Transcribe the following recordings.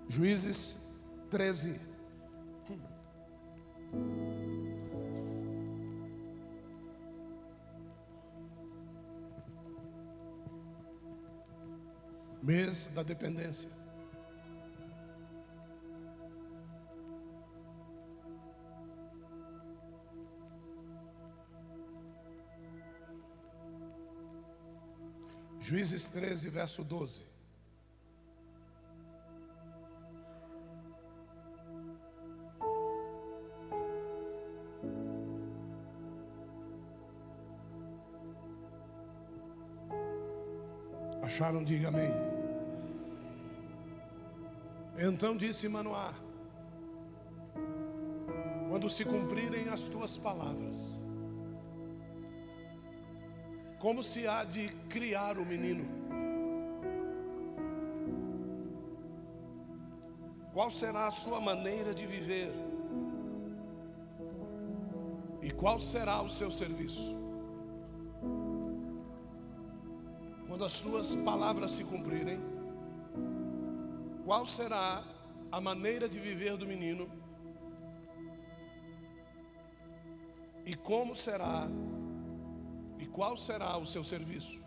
Juízes 13. Mês da dependência. Juízes 13, verso 12. Acharam? Diga amém. Então disse Manoá: quando se cumprirem as tuas palavras, como se há de criar o menino? Qual será a sua maneira de viver? E qual será o seu serviço? Quando as tuas palavras se cumprirem, qual será a maneira de viver do menino? E como será, e qual será o seu serviço?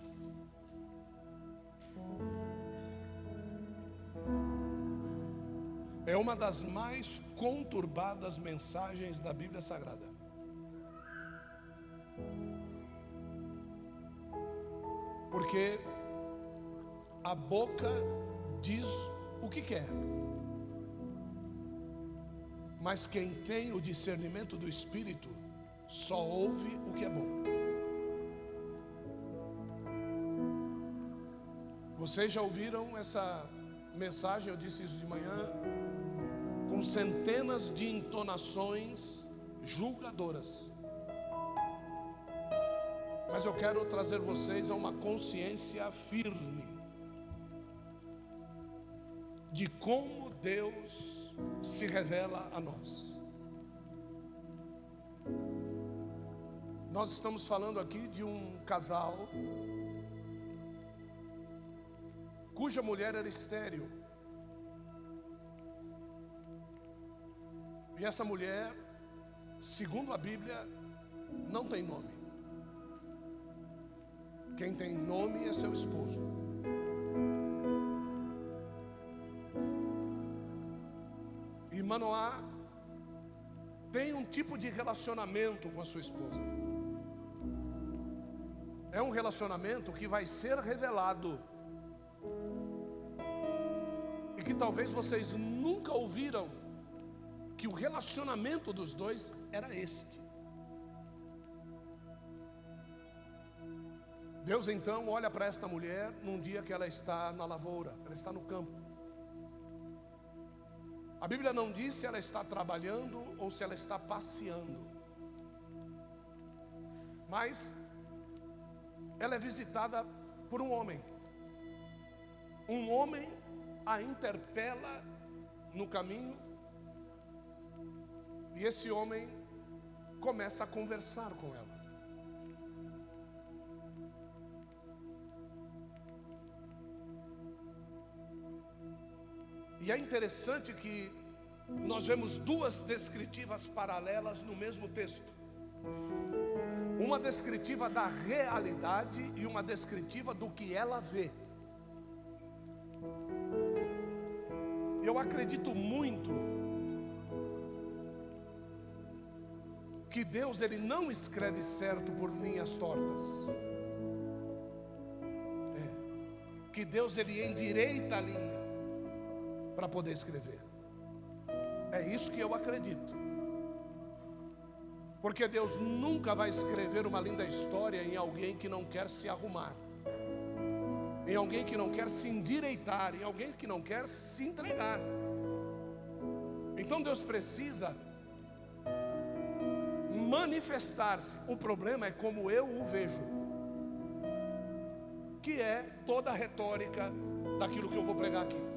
É uma das mais conturbadas mensagens da Bíblia Sagrada. Porque a boca diz o que quer, mas quem tem o discernimento do Espírito só ouve o que é bom. Vocês já ouviram essa mensagem? Eu disse isso de manhã, com centenas de entonações julgadoras. Mas eu quero trazer vocês a uma consciência firme de como Deus se revela a nós. Nós estamos falando aqui de um casal cuja mulher era estéril. E essa mulher, segundo a Bíblia, não tem nome. Quem tem nome é seu esposo. E Manoá tem um tipo de relacionamento com a sua esposa. É um relacionamento que vai ser revelado e que talvez vocês nunca ouviram que o relacionamento dos dois era este. Deus então olha para esta mulher num dia que ela está na lavoura, ela está no campo. A Bíblia não diz se ela está trabalhando ou se ela está passeando, mas ela é visitada por um homem. Um homem a interpela no caminho, e esse homem começa a conversar com ela. E é interessante que nós vemos duas descritivas paralelas no mesmo texto. Uma descritiva da realidade e uma descritiva do que ela vê. Eu acredito muito que Deus, Ele não escreve certo por linhas tortas. Que Deus, Ele endireita a linha para poder escrever. É isso que eu acredito. Porque Deus nunca vai escrever uma linda história em alguém que não quer se arrumar, em alguém que não quer se endireitar, em alguém que não quer se entregar. Então Deus precisa manifestar-se. O problema é como eu o vejo, que é toda a retórica daquilo que eu vou pregar aqui.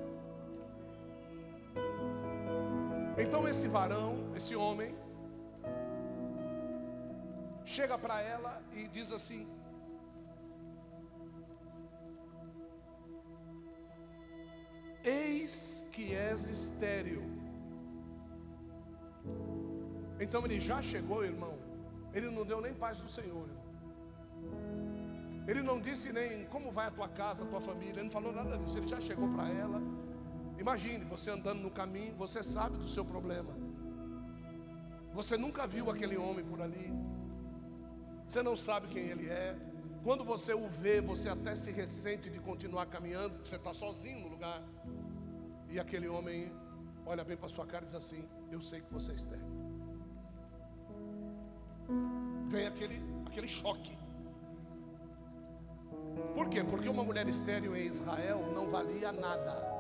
Então esse varão, esse homem, chega para ela e diz assim: eis que és és estéril. Então ele já chegou, irmão. Ele não deu nem paz do Senhor. Ele não disse nem como vai a tua casa, a tua família. Ele não falou nada disso. Ele já chegou para ela. Imagine, você andando no caminho, você sabe do seu problema. Você nunca viu aquele homem por ali. Você não sabe quem ele é. Quando você o vê, você até se ressente de continuar caminhando, porque você está sozinho no lugar. E aquele homem olha bem para sua cara e diz assim: eu sei que você é estéril. Vem aquele choque. Por quê? Porque uma mulher estéril em Israel não valia nada.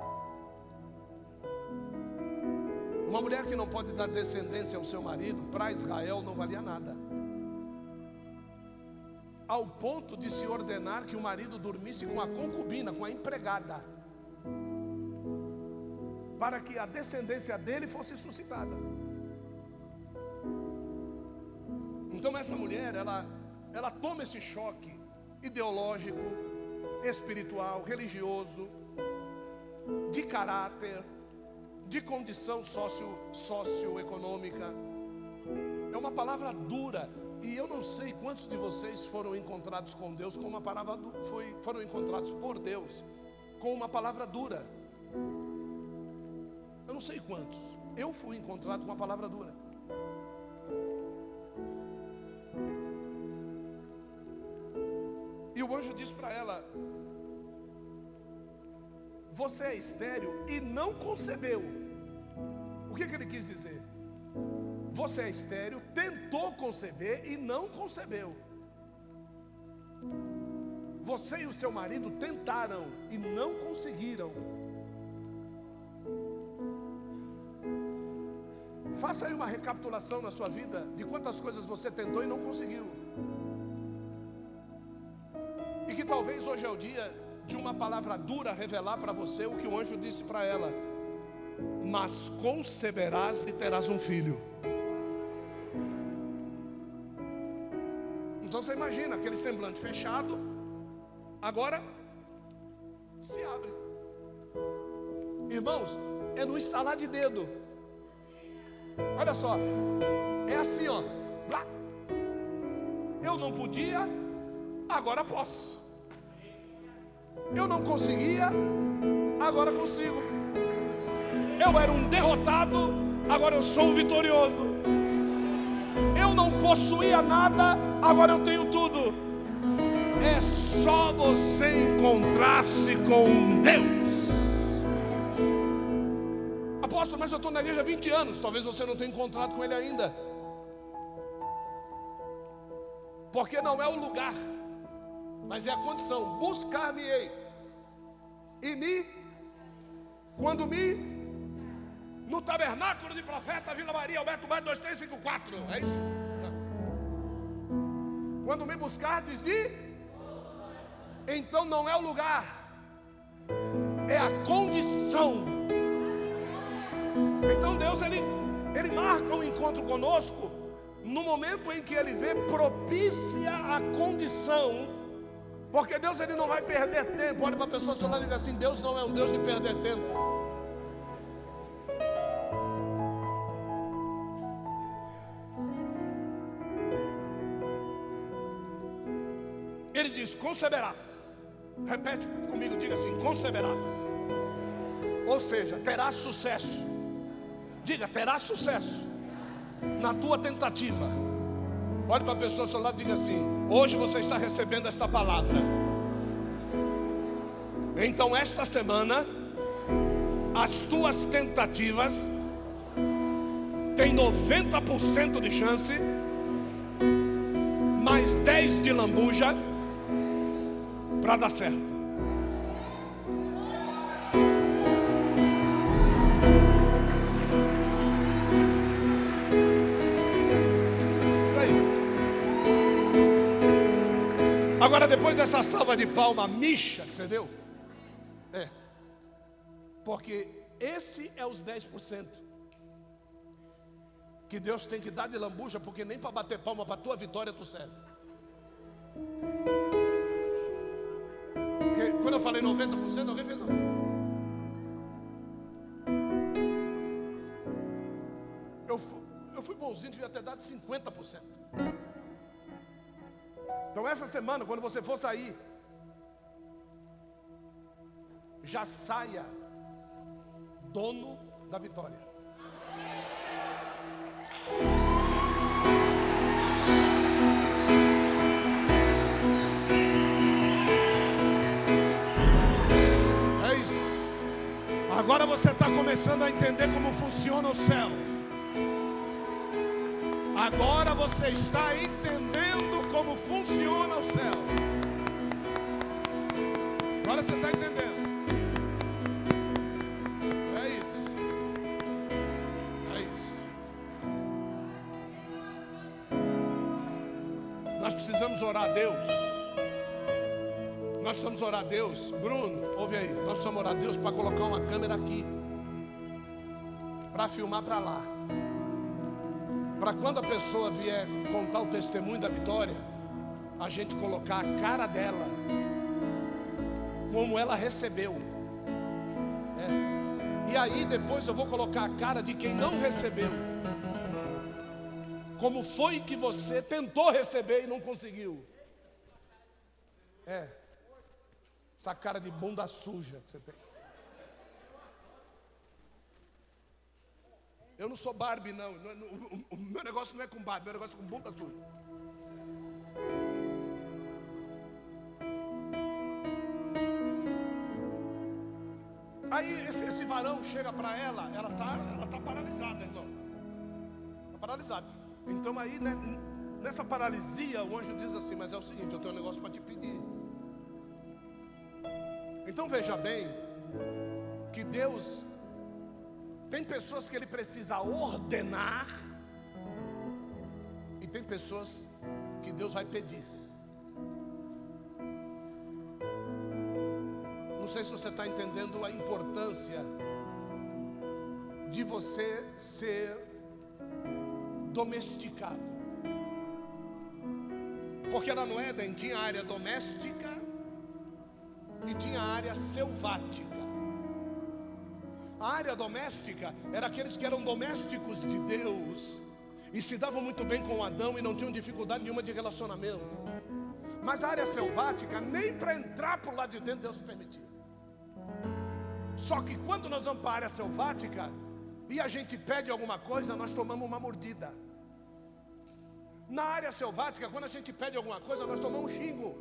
Uma mulher que não pode dar descendência ao seu marido, para Israel não valia nada. Ao ponto de se ordenar que o marido dormisse com a concubina, com a empregada, para que a descendência dele fosse suscitada. Então essa mulher, ela toma esse choque ideológico, espiritual, religioso, de caráter, de condição socioeconômica. É uma palavra dura. E eu não sei quantos de vocês foram encontrados com Deus com uma palavra foram encontrados por Deus com uma palavra dura. Eu não sei quantos. Eu fui encontrado com uma palavra dura. E o anjo disse para ela: você é estéril e não concebeu. O que ele quis dizer? Você é estéril, tentou conceber e não concebeu. Você e o seu marido tentaram e não conseguiram. Faça aí uma recapitulação na sua vida de quantas coisas você tentou e não conseguiu. E que talvez hoje é o dia de uma palavra dura revelar para você o que o anjo disse para ela: mas conceberás e terás um filho. Então você imagina aquele semblante fechado, agora se abre. Irmãos, é no estalar de dedo. Olha só, é assim, ó. Eu não podia, agora posso. Eu não conseguia, agora consigo. Eu era um derrotado, agora eu sou um vitorioso. Eu não possuía nada, agora eu tenho tudo. É só você encontrar-se com Deus. Apóstolo, mas eu estou na igreja há 20 anos. Talvez você não tenha encontrado com Ele ainda. Porque não é o lugar, mas é a condição. Buscar-me-eis quando no tabernáculo de profeta Vila Maria, Alberto Bairro 2354. É isso? Não. Quando me buscardes então não é o lugar, é a condição. Então Deus ele marca um encontro conosco no momento em que Ele vê propícia a condição. Porque Deus ele não vai perder tempo. Olha para a pessoa do seu lado e diz assim: Deus não é um Deus de perder tempo. Ele diz: conceberás. Repete comigo, diga assim: conceberás. Ou seja, terás sucesso. Diga: terás sucesso na tua tentativa. Olhe para a pessoa do seu lado e diga assim: hoje você está recebendo esta palavra. Então esta semana as tuas tentativas têm 90% de chance, mais 10 de lambuja para dar certo. Isso aí. Agora, depois dessa salva de palma micha que você deu, porque esse é os 10% que Deus tem que dar de lambuja, porque nem para bater palma para a tua vitória tu serve. Porque quando eu falei 90%, alguém fez assim. eu fui bonzinho, devia ter dado 50%. Então essa semana, quando você for sair, já saia dono da vitória. É isso. Agora você está começando a entender como funciona o céu. Agora você está entendendo como funciona o céu. Agora você está entendendo. É isso. É isso. Nós precisamos orar a Deus. Nós precisamos orar a Deus. Bruno, ouve aí. Nós precisamos orar a Deus para colocar uma câmera aqui, para filmar para lá. Para quando a pessoa vier contar o testemunho da vitória, a gente colocar a cara dela, como ela recebeu. E aí depois eu vou colocar a cara de quem não recebeu. Como foi que você tentou receber e não conseguiu? Essa cara de bunda suja que você tem. Eu não sou Barbie, não. O meu negócio não é com Barbie, o meu negócio é com bunda suja. Aí esse varão chega para ela tá paralisada, irmão. Está paralisada. Então aí, né, nessa paralisia, o anjo diz assim: mas é o seguinte, eu tenho um negócio para te pedir. Então veja bem, que Deus tem pessoas que Ele precisa ordenar, e tem pessoas que Deus vai pedir. Não sei se você está entendendo a importância de você ser domesticado. Porque lá no Éden tinha a área doméstica e tinha a área selvática. A área doméstica era aqueles que eram domésticos de Deus e se davam muito bem com Adão e não tinham dificuldade nenhuma de relacionamento. Mas a área selvática, nem para entrar por lá de dentro Deus permitia. Só que quando nós vamos para a área selvática e a gente pede alguma coisa, nós tomamos uma mordida. Na área selvática, quando a gente pede alguma coisa, nós tomamos um xingo.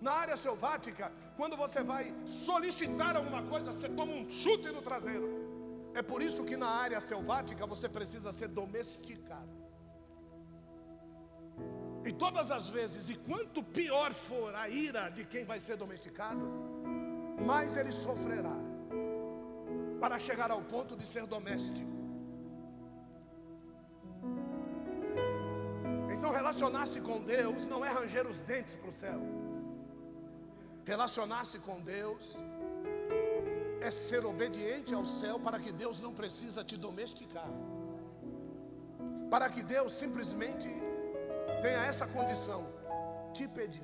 Na área selvática, quando você vai solicitar alguma coisa, você toma um chute no traseiro. É por isso que na área selvática você precisa ser domesticado. E todas as vezes, e quanto pior for a ira de quem vai ser domesticado, mais ele sofrerá para chegar ao ponto de ser doméstico. Então relacionar-se com Deus não é ranger os dentes para o céu. Relacionar-se com Deus é ser obediente ao céu, para que Deus não precisa te domesticar, para que Deus simplesmente tenha essa condição, te pedir.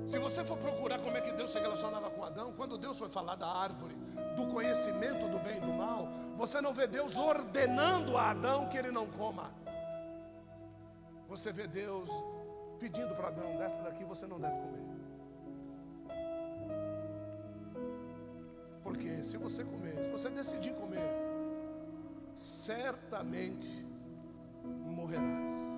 Se você for procurar como é que Deus se relacionava com Adão, quando Deus foi falar da árvore do conhecimento do bem e do mal, você não vê Deus ordenando a Adão que ele não coma. Você vê Deus pedindo para Adão: dessa daqui você não deve comer. Porque se você comer, se você decidir comer, certamente morrerás.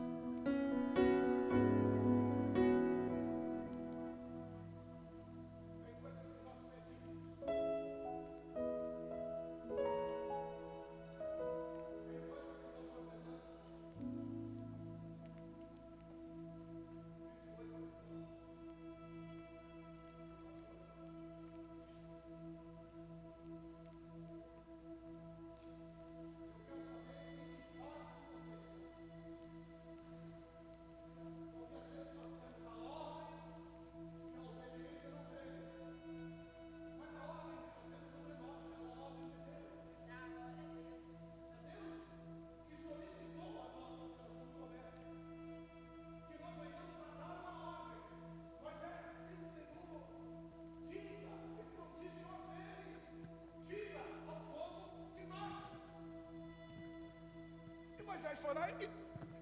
foi lá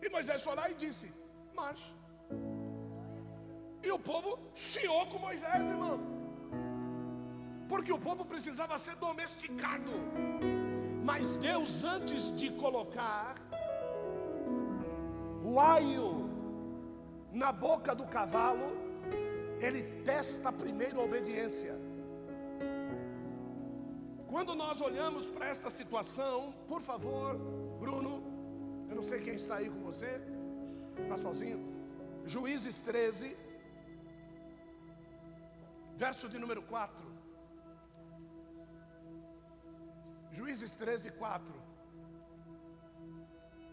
e Moisés foi lá e disse: marche. E o povo chiou com Moisés, irmão, porque o povo precisava ser domesticado. Mas Deus, antes de colocar o aio na boca do cavalo, Ele testa primeiro a obediência. Quando nós olhamos para esta situação, por favor, Bruno, eu não sei quem está aí com você, está sozinho. Juízes 13, verso de número 4. Juízes 13, 4.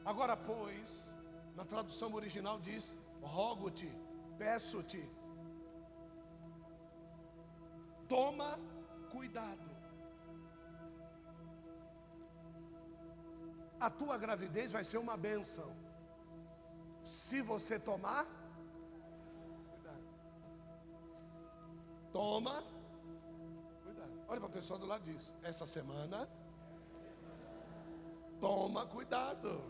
Agora, pois, na tradução original diz: rogo-te, peço-te, toma cuidado. A tua gravidez vai ser uma bênção, se você tomar cuidado. Toma cuidado. Olha para a pessoa do lado e diz: essa semana, toma cuidado.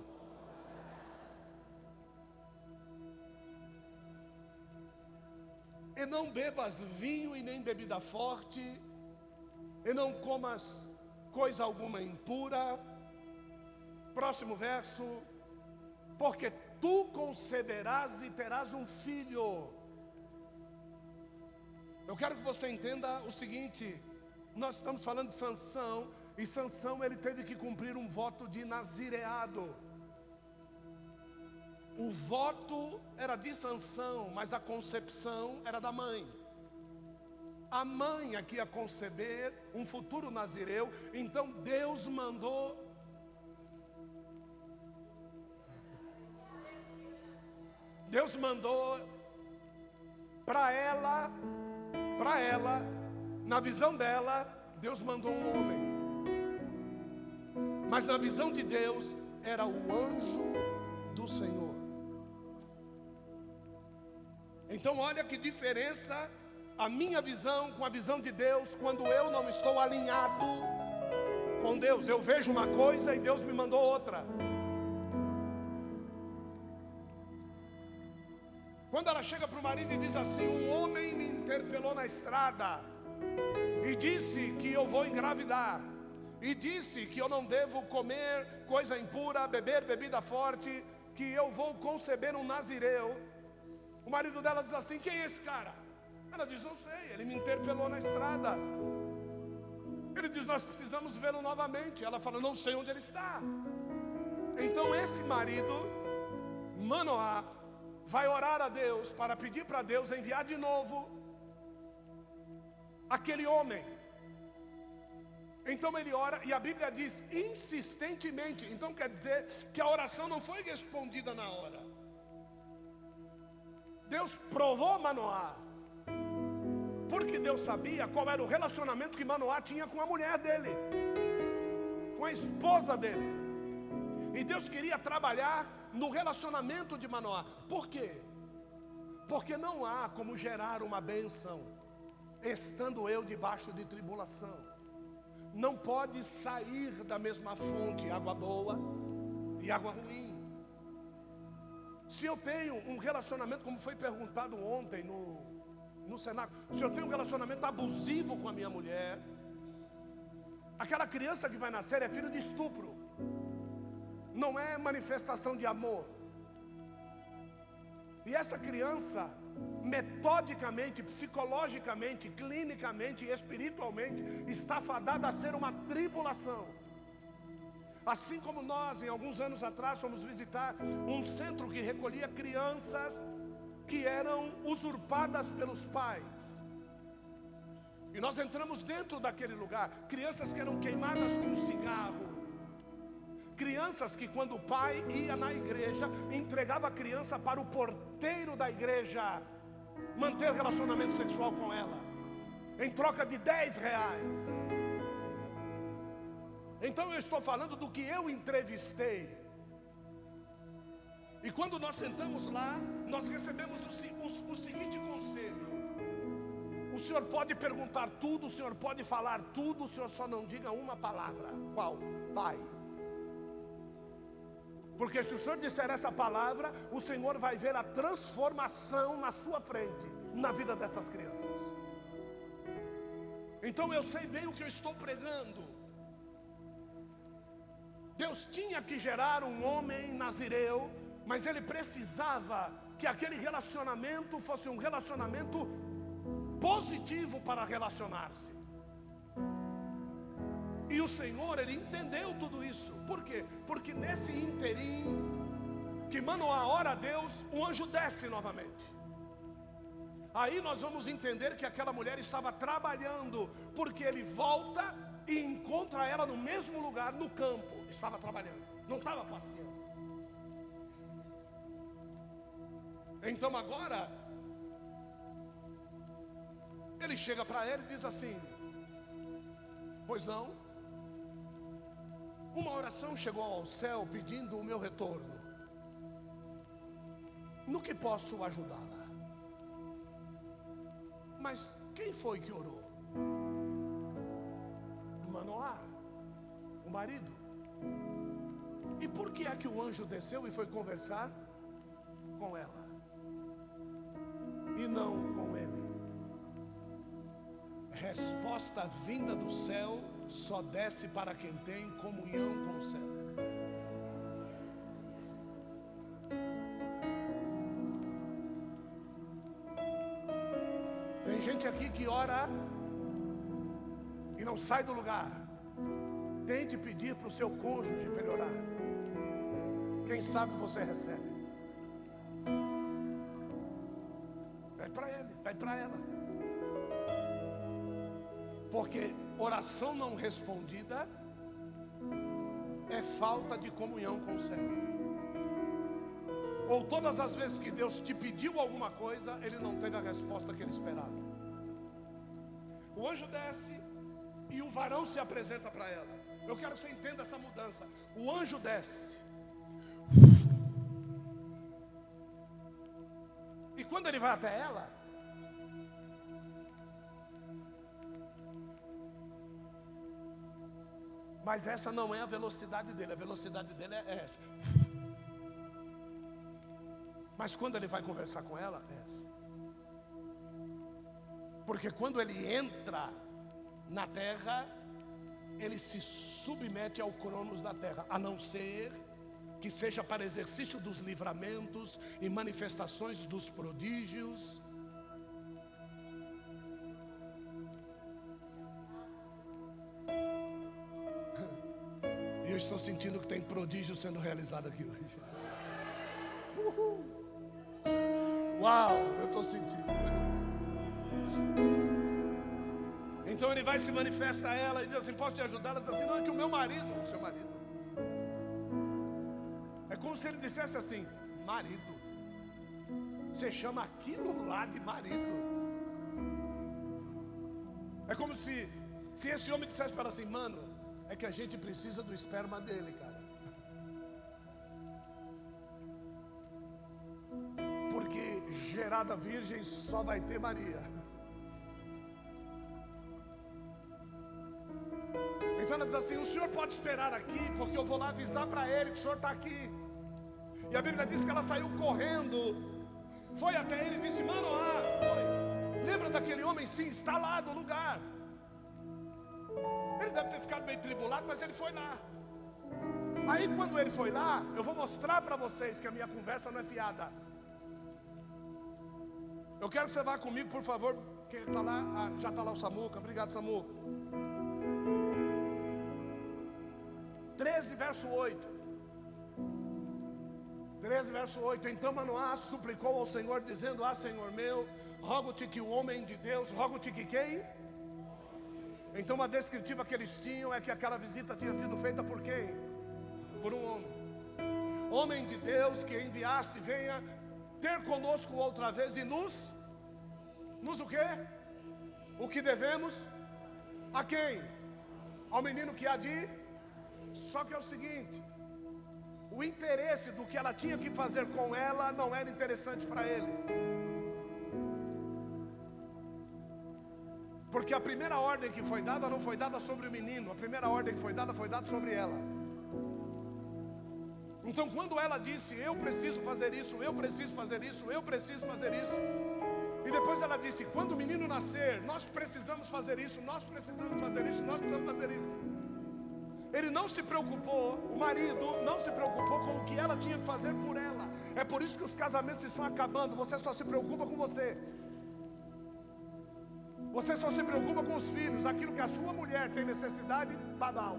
E não bebas vinho e nem bebida forte, e não comas coisa alguma impura. Próximo verso: porque tu conceberás e terás um filho. Eu quero que você entenda o seguinte: nós estamos falando de Sansão, e Sansão, ele teve que cumprir um voto de nazireado. O voto era de Sansão, mas a concepção era da mãe. A mãe aqui ia conceber um futuro nazireu. Então Deus mandou para ela, na visão dela, Deus mandou um homem. Mas na visão de Deus, era o anjo do Senhor. Então olha que diferença a minha visão com a visão de Deus, quando eu não estou alinhado com Deus. Eu vejo uma coisa e Deus me mandou outra. Quando ela chega para o marido e diz assim: um homem me interpelou na estrada e disse que eu vou engravidar, e disse que eu não devo comer coisa impura, beber bebida forte, que eu vou conceber um nazireu. O marido dela diz assim: quem é esse cara? Ela diz: não sei, ele me interpelou na estrada. Ele diz: nós precisamos vê-lo novamente. Ela fala: não sei onde ele está. Então esse marido, Manoá, vai orar a Deus para pedir para Deus enviar de novo aquele homem. Então ele ora, e a Bíblia diz insistentemente. Então quer dizer que a oração não foi respondida na hora. Deus provou Manoá, porque Deus sabia qual era o relacionamento que Manoá tinha com a mulher dele, com a esposa dele. E Deus queria trabalhar no relacionamento de Manoá. Por quê? Porque não há como gerar uma bênção estando eu debaixo de tribulação. Não pode sair da mesma fonte água boa e água ruim. Se eu tenho um relacionamento, como foi perguntado ontem no Senado, se eu tenho um relacionamento abusivo com a minha mulher, aquela criança que vai nascer é filho de estupro. Não é manifestação de amor. E essa criança, metodicamente, psicologicamente, clinicamente e espiritualmente, está fadada a ser uma tribulação. Assim como nós, em alguns anos atrás, fomos visitar um centro que recolhia crianças que eram usurpadas pelos pais. E nós entramos dentro daquele lugar, crianças que eram queimadas com cigarro. Crianças que, quando o pai ia na igreja, entregava a criança para o porteiro da igreja manter relacionamento sexual com ela, em troca de R$10. Então eu estou falando do que eu entrevistei. E quando nós sentamos lá, nós recebemos o seguinte conselho: o senhor pode perguntar tudo, o senhor pode falar tudo, o senhor só não diga uma palavra. Qual? Pai. Porque se o Senhor disser essa palavra, o Senhor vai ver a transformação na sua frente, na vida dessas crianças. Então eu sei bem o que eu estou pregando. Deus tinha que gerar um homem nazireu, mas ele precisava que aquele relacionamento fosse um relacionamento positivo para relacionar-se. E o Senhor, ele entendeu tudo isso. Por quê? Porque nesse interim que Manoá ora a Deus, o anjo desce novamente. Aí nós vamos entender que aquela mulher estava trabalhando, porque ele volta e encontra ela no mesmo lugar, no campo. Estava trabalhando, não estava passeando. Então agora ele chega para ela e diz assim: pois não, uma oração chegou ao céu pedindo o meu retorno. No que posso ajudá-la? Mas quem foi que orou? Manoá, o marido. E por que é que o anjo desceu e foi conversar com ela e não com ele? Resposta vinda do céu só desce para quem tem comunhão com o céu. Tem gente aqui que ora e não sai do lugar. Tente pedir para o seu cônjuge para ele orar. Quem sabe você recebe. Pede para ele, pede para ela. Porque oração não respondida é falta de comunhão com o céu. Ou todas as vezes que Deus te pediu alguma coisa, ele não teve a resposta que ele esperava. O anjo desce e o varão se apresenta para ela. Eu quero que você entenda essa mudança. O anjo desce. E quando ele vai até ela, mas essa não é a velocidade dele. A velocidade dele é essa. Mas quando ele vai conversar com ela, é essa. Porque quando ele entra na terra, ele se submete ao cronos da terra, a não ser que seja para exercício dos livramentos e manifestações dos prodígios. E eu estou sentindo que tem prodígio sendo realizado aqui hoje. Uhul. Uau, eu estou sentindo. Então ele vai se manifesta a ela e diz assim: posso te ajudar? Ela diz assim: não, é que o meu marido, o seu marido. É como se ele dissesse assim: marido, você chama aquilo lá de marido. É como se esse homem dissesse para ela assim: mano, é que a gente precisa do esperma dele, cara. Porque gerada virgem só vai ter Maria. Então ela diz assim: o senhor pode esperar aqui, porque eu vou lá avisar para ele que o senhor está aqui. E a Bíblia diz que ela saiu correndo, foi até ele e disse: Manoá, lembra daquele homem? Sim, está lá no lugar. Ele deve ter ficado meio tribulado, mas ele foi lá. Aí quando ele foi lá, eu vou mostrar para vocês que a minha conversa não é fiada. Eu quero que você vá comigo, por favor. Quem está lá? Ah, já está lá o Samuca. Obrigado, Samuca. 13, verso 8. 13, verso 8. Então Manoá suplicou ao Senhor, dizendo: ah, Senhor meu, rogo-te que o homem de Deus, rogo-te que quem? Então a descritiva que eles tinham é que aquela visita tinha sido feita por quem? Por um homem. Homem de Deus que enviaste, venha ter conosco outra vez e nos o quê? O que devemos? A quem? Ao menino que há de... Só que é o seguinte: o interesse do que ela tinha que fazer com ela não era interessante para ele. Porque a primeira ordem que foi dada não foi dada sobre o menino. A primeira ordem que foi dada sobre ela. Então quando ela disse, eu preciso fazer isso, eu preciso fazer isso, eu preciso fazer isso, e depois ela disse, quando o menino nascer, nós precisamos fazer isso, nós precisamos fazer isso, nós precisamos fazer isso. Ele não se preocupou, o marido não se preocupou com o que ela tinha que fazer por ela. É por isso que os casamentos estão acabando. Você só se preocupa com você. Você só se preocupa com os filhos. Aquilo que a sua mulher tem necessidade, babau,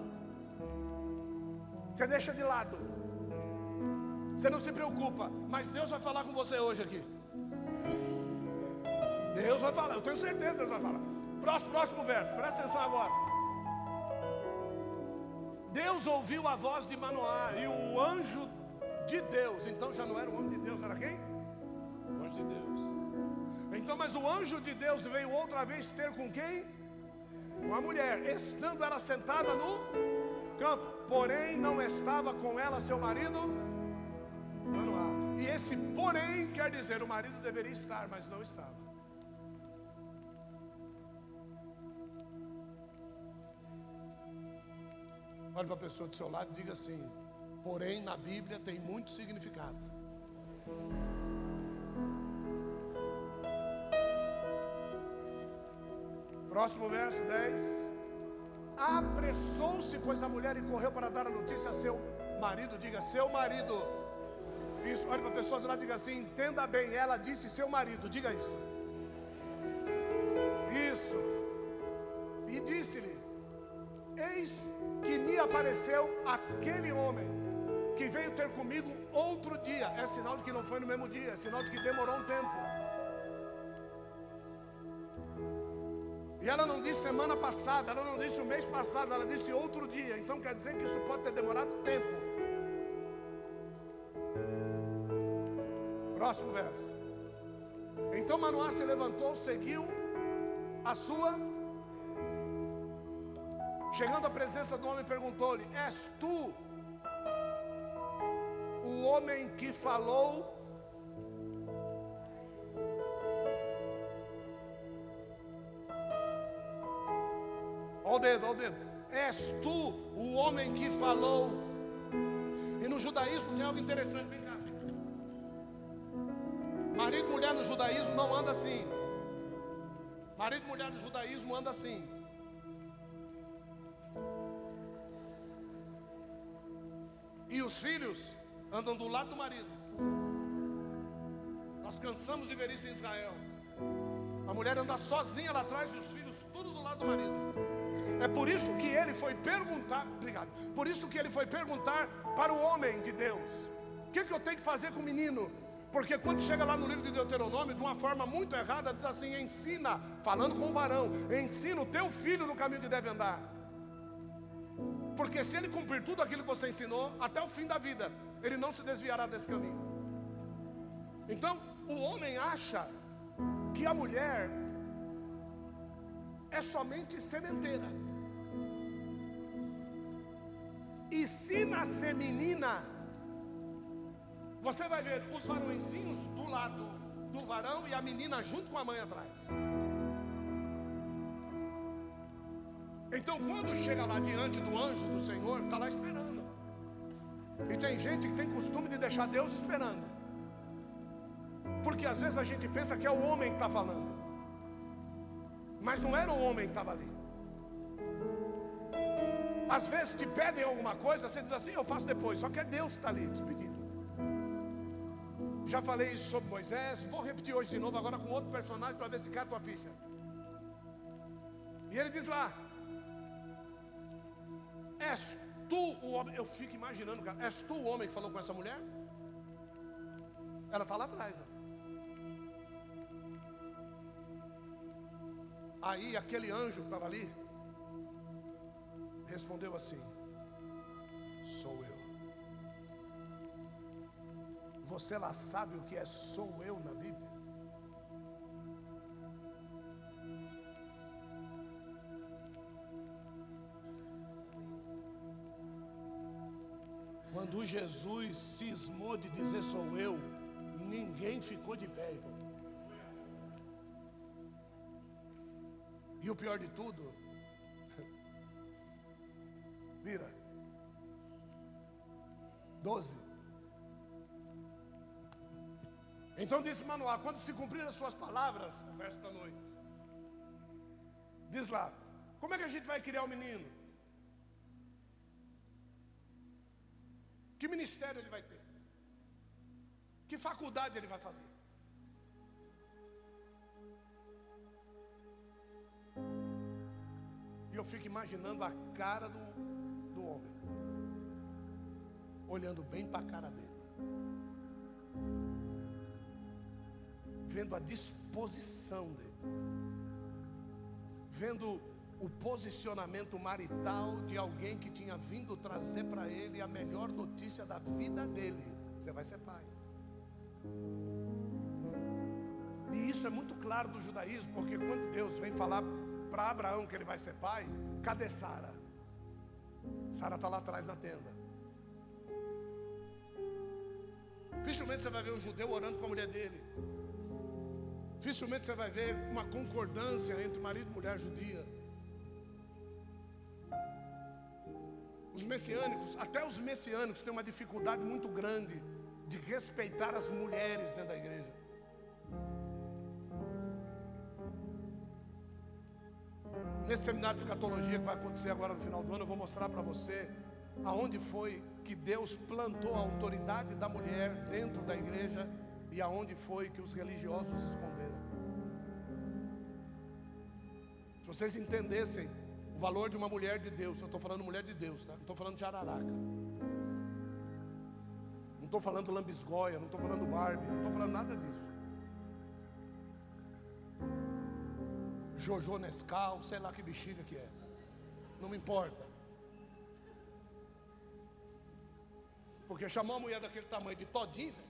você deixa de lado. Você não se preocupa. Mas Deus vai falar com você hoje aqui. Deus vai falar, eu tenho certeza que Deus vai falar. Próximo verso, presta atenção agora. Deus ouviu a voz de Manoá e o anjo de Deus. Então já não era o homem de Deus, era quem? O anjo de Deus. Então, mas o anjo de Deus veio outra vez ter com quem? Com a mulher, estando ela sentada no campo. Porém não estava com ela seu marido Manoá. E esse porém quer dizer, o marido deveria estar, mas não estava. Olhe para a pessoa do seu lado e diga assim, porém na Bíblia tem muito significado. Próximo verso 10. Apressou-se, pois, a mulher e correu para dar a notícia a seu marido. Diga, seu marido. Isso, olhe para a pessoa do lado e diga assim, entenda bem, ela disse seu marido, diga isso. Isso. E disse-lhe, eis que me apareceu aquele homem que veio ter comigo outro dia. É sinal de que não foi no mesmo dia, é sinal de que demorou um tempo. E ela não disse semana passada, ela não disse o mês passado, ela disse outro dia. Então quer dizer que isso pode ter demorado tempo. Próximo verso. Então Manoá se levantou, seguiu a sua. Chegando à presença do homem, perguntou-lhe, és tu o homem que falou? Olha o dedo, olha o dedo. És tu o homem que falou? E no judaísmo tem algo interessante, vem cá, filho. Marido e mulher no judaísmo não anda assim. Marido e mulher no judaísmo anda assim. E os filhos andam do lado do marido. Nós cansamos de ver isso em Israel. A mulher anda sozinha lá atrás e os filhos tudo do lado do marido. É por isso que ele foi perguntar, obrigado. Por isso que ele foi perguntar para o homem de Deus: o que eu tenho que fazer com o menino? Porque quando chega lá no livro de Deuteronômio, de uma forma muito errada, diz assim: ensina, falando com o varão, ensina o teu filho no caminho que deve andar. Porque se ele cumprir tudo aquilo que você ensinou, até o fim da vida, ele não se desviará desse caminho. Então, o homem acha que a mulher é somente sementeira. E se nascer menina, você vai ver os varõezinhos do lado do varão e a menina junto com a mãe atrás. Então quando chega lá diante do anjo do Senhor, está lá esperando. E tem gente que tem costume de deixar Deus esperando. Porque às vezes a gente pensa que é o homem que está falando. Mas não era o homem que estava ali. Às vezes te pedem alguma coisa, você diz assim, eu faço depois. Só que é Deus que está ali te pedindo. Já falei isso sobre Moisés, vou repetir hoje de novo, agora com outro personagem, para ver se cai a tua ficha. E ele diz lá: és tu o homem? Eu fico imaginando, cara, és tu o homem que falou com essa mulher? Ela está lá atrás, ó. Aí aquele anjo que estava ali respondeu assim: sou eu. Você lá sabe o que é sou eu na Bíblia? Quando Jesus cismou de dizer sou eu, ninguém ficou de pé, irmão. E o pior de tudo, vira 12. Então disse Manoá: quando se cumprir as suas palavras, o verso da noite, diz lá, como é que a gente vai criar o menino? Que ministério ele vai ter? Que faculdade ele vai fazer? E eu fico imaginando a cara do homem, olhando bem para a cara dele, vendo a disposição dele, vendo o posicionamento marital de alguém que tinha vindo trazer para ele a melhor notícia da vida dele: você vai ser pai. E isso é muito claro do judaísmo, porque quando Deus vem falar para Abraão que ele vai ser pai, cadê Sara? Sara está lá atrás na tenda. Dificilmente você vai ver um judeu orando com a mulher dele. Dificilmente você vai ver uma concordância entre marido e mulher judia. Os messiânicos, até os messiânicos têm uma dificuldade muito grande de respeitar as mulheres dentro da igreja. Nesse seminário de escatologia que vai acontecer agora no final do ano, eu vou mostrar para você aonde foi que Deus plantou a autoridade da mulher dentro da igreja e aonde foi que os religiosos esconderam. Se vocês entendessem o valor de uma mulher de Deus, eu estou falando mulher de Deus, tá? Não estou falando de jararaca, não estou falando lambisgoia, não estou falando Barbie, não estou falando nada disso. Jojo Nescau, sei lá que bexiga que é, não me importa. Porque chamou a mulher daquele tamanho de todinho, velho.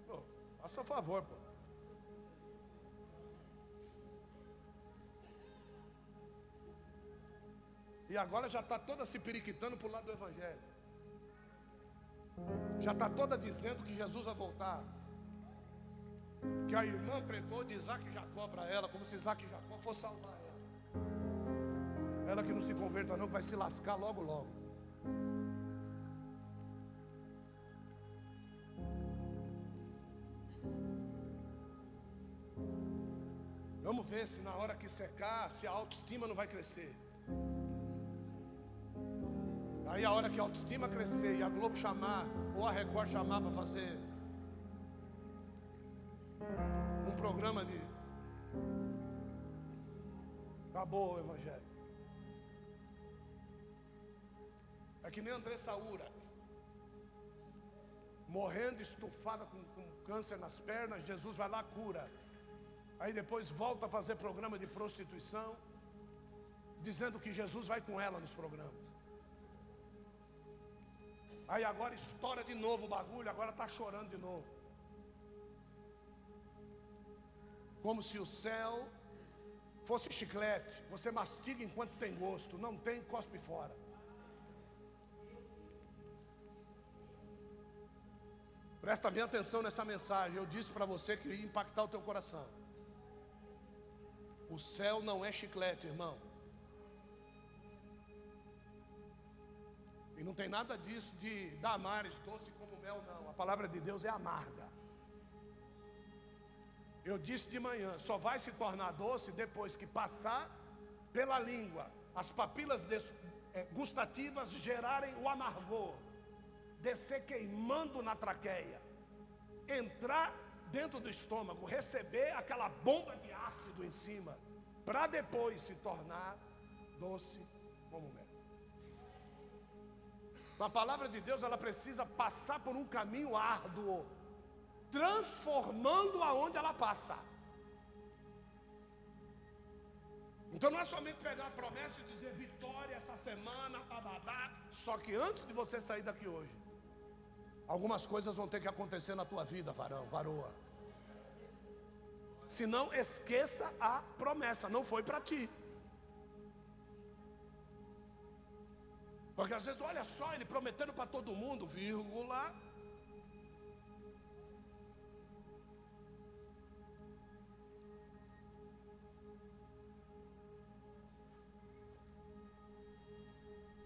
Pô, faça favor, pô. E agora já está toda se periquitando para o lado do evangelho. Já está toda dizendo que Jesus vai voltar. Que a irmã pregou de Isaac e Jacó para ela, como se Isaac e Jacó fosse salvar ela. Ela que não se converta não, que vai se lascar logo logo. Vamos ver se na hora que secar, se a autoestima não vai crescer. Aí a hora que a autoestima crescer e a Globo chamar, ou a Record chamar para fazer um programa de... Acabou o evangelho. É que nem Andressa Ura, morrendo, estufada com câncer nas pernas. Jesus vai lá, cura. Aí depois volta a fazer programa de prostituição, dizendo que Jesus vai com ela nos programas. Aí agora estoura de novo o bagulho, agora está chorando de novo. Como se o céu fosse chiclete, você mastiga enquanto tem gosto, não tem, cospe fora. Presta bem atenção nessa mensagem. Eu disse para você que ia impactar o teu coração. O céu não é chiclete, irmão. E não tem nada disso de damares, doce como mel, não. A palavra de Deus é amarga. Eu disse de manhã, só vai se tornar doce depois que passar pela língua, as papilas gustativas gerarem o amargor, descer queimando na traqueia, entrar dentro do estômago, receber aquela bomba de ácido em cima, para depois se tornar doce como mel. A palavra de Deus, ela precisa passar por um caminho árduo, transformando aonde ela passa. Então não é somente pegar a promessa e dizer vitória essa semana, bababá. Só que antes de você sair daqui hoje, algumas coisas vão ter que acontecer na tua vida, varão, varoa. Se não, esqueça a promessa, não foi para ti. Porque às vezes, olha só, ele prometendo para todo mundo, vírgula.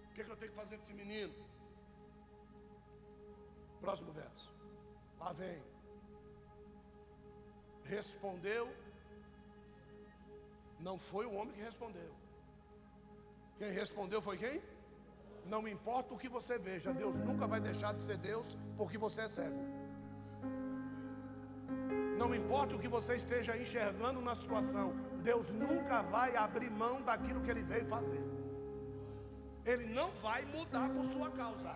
O que eu tenho que fazer com esse menino? Próximo verso. Lá vem. Respondeu. Não foi o homem que respondeu. Quem respondeu foi quem? Não importa o que você veja, Deus nunca vai deixar de ser Deus porque você é cego. Não importa o que você esteja enxergando na situação, Deus nunca vai abrir mão daquilo que Ele veio fazer. Ele não vai mudar por sua causa.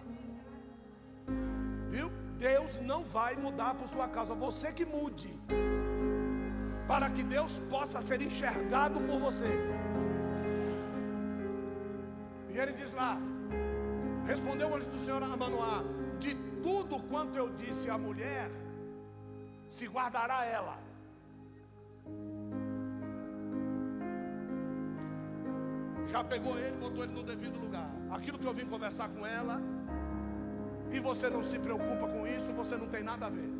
Viu? Deus não vai mudar por sua causa. Você que mude, para que Deus possa ser enxergado por você. E ele diz lá: respondeu o anjo do Senhor a Manoá: de tudo quanto eu disse à mulher, se guardará ela. Já pegou ele, botou ele no devido lugar. Aquilo que eu vim conversar com ela, e você não se preocupa com isso, você não tem nada a ver.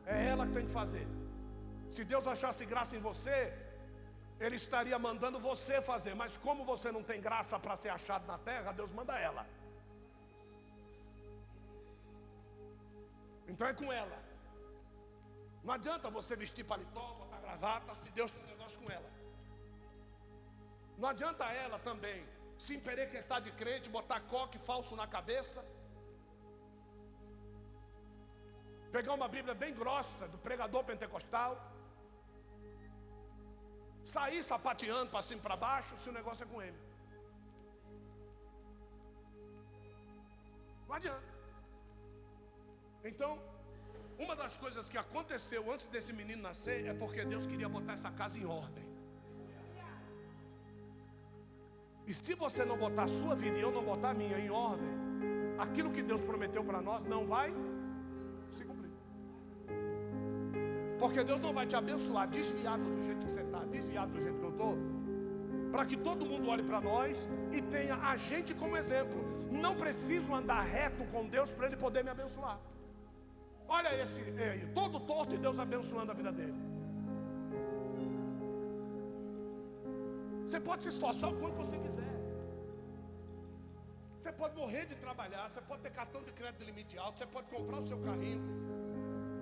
É ela que tem que fazer. Se Deus achasse graça em você, Ele estaria mandando você fazer. Mas como você não tem graça para ser achado na terra, Deus manda ela. Então é com ela. Não adianta você vestir paletó, botar gravata, se Deus tem um negócio com ela. Não adianta ela também se emperequetar de crente, botar coque falso na cabeça, pegar uma Bíblia bem grossa do pregador pentecostal, sair sapateando para cima e para baixo, se o negócio é com ele. Não adianta. Então, uma das coisas que aconteceu antes desse menino nascer é porque Deus queria botar essa casa em ordem. E se você não botar a sua vida e eu não botar a minha em ordem, aquilo que Deus prometeu para nós não vai se cumprir. Porque Deus não vai te abençoar desviado do jeito que você está, desviado do jeito que eu estou, para que todo mundo olhe para nós e tenha a gente como exemplo. Não preciso andar reto com Deus para Ele poder me abençoar. Olha esse aí, todo torto, e Deus abençoando a vida dele. Você pode se esforçar o quanto você quiser. Você pode morrer de trabalhar, você pode ter cartão de crédito de limite alto, você pode comprar o seu carrinho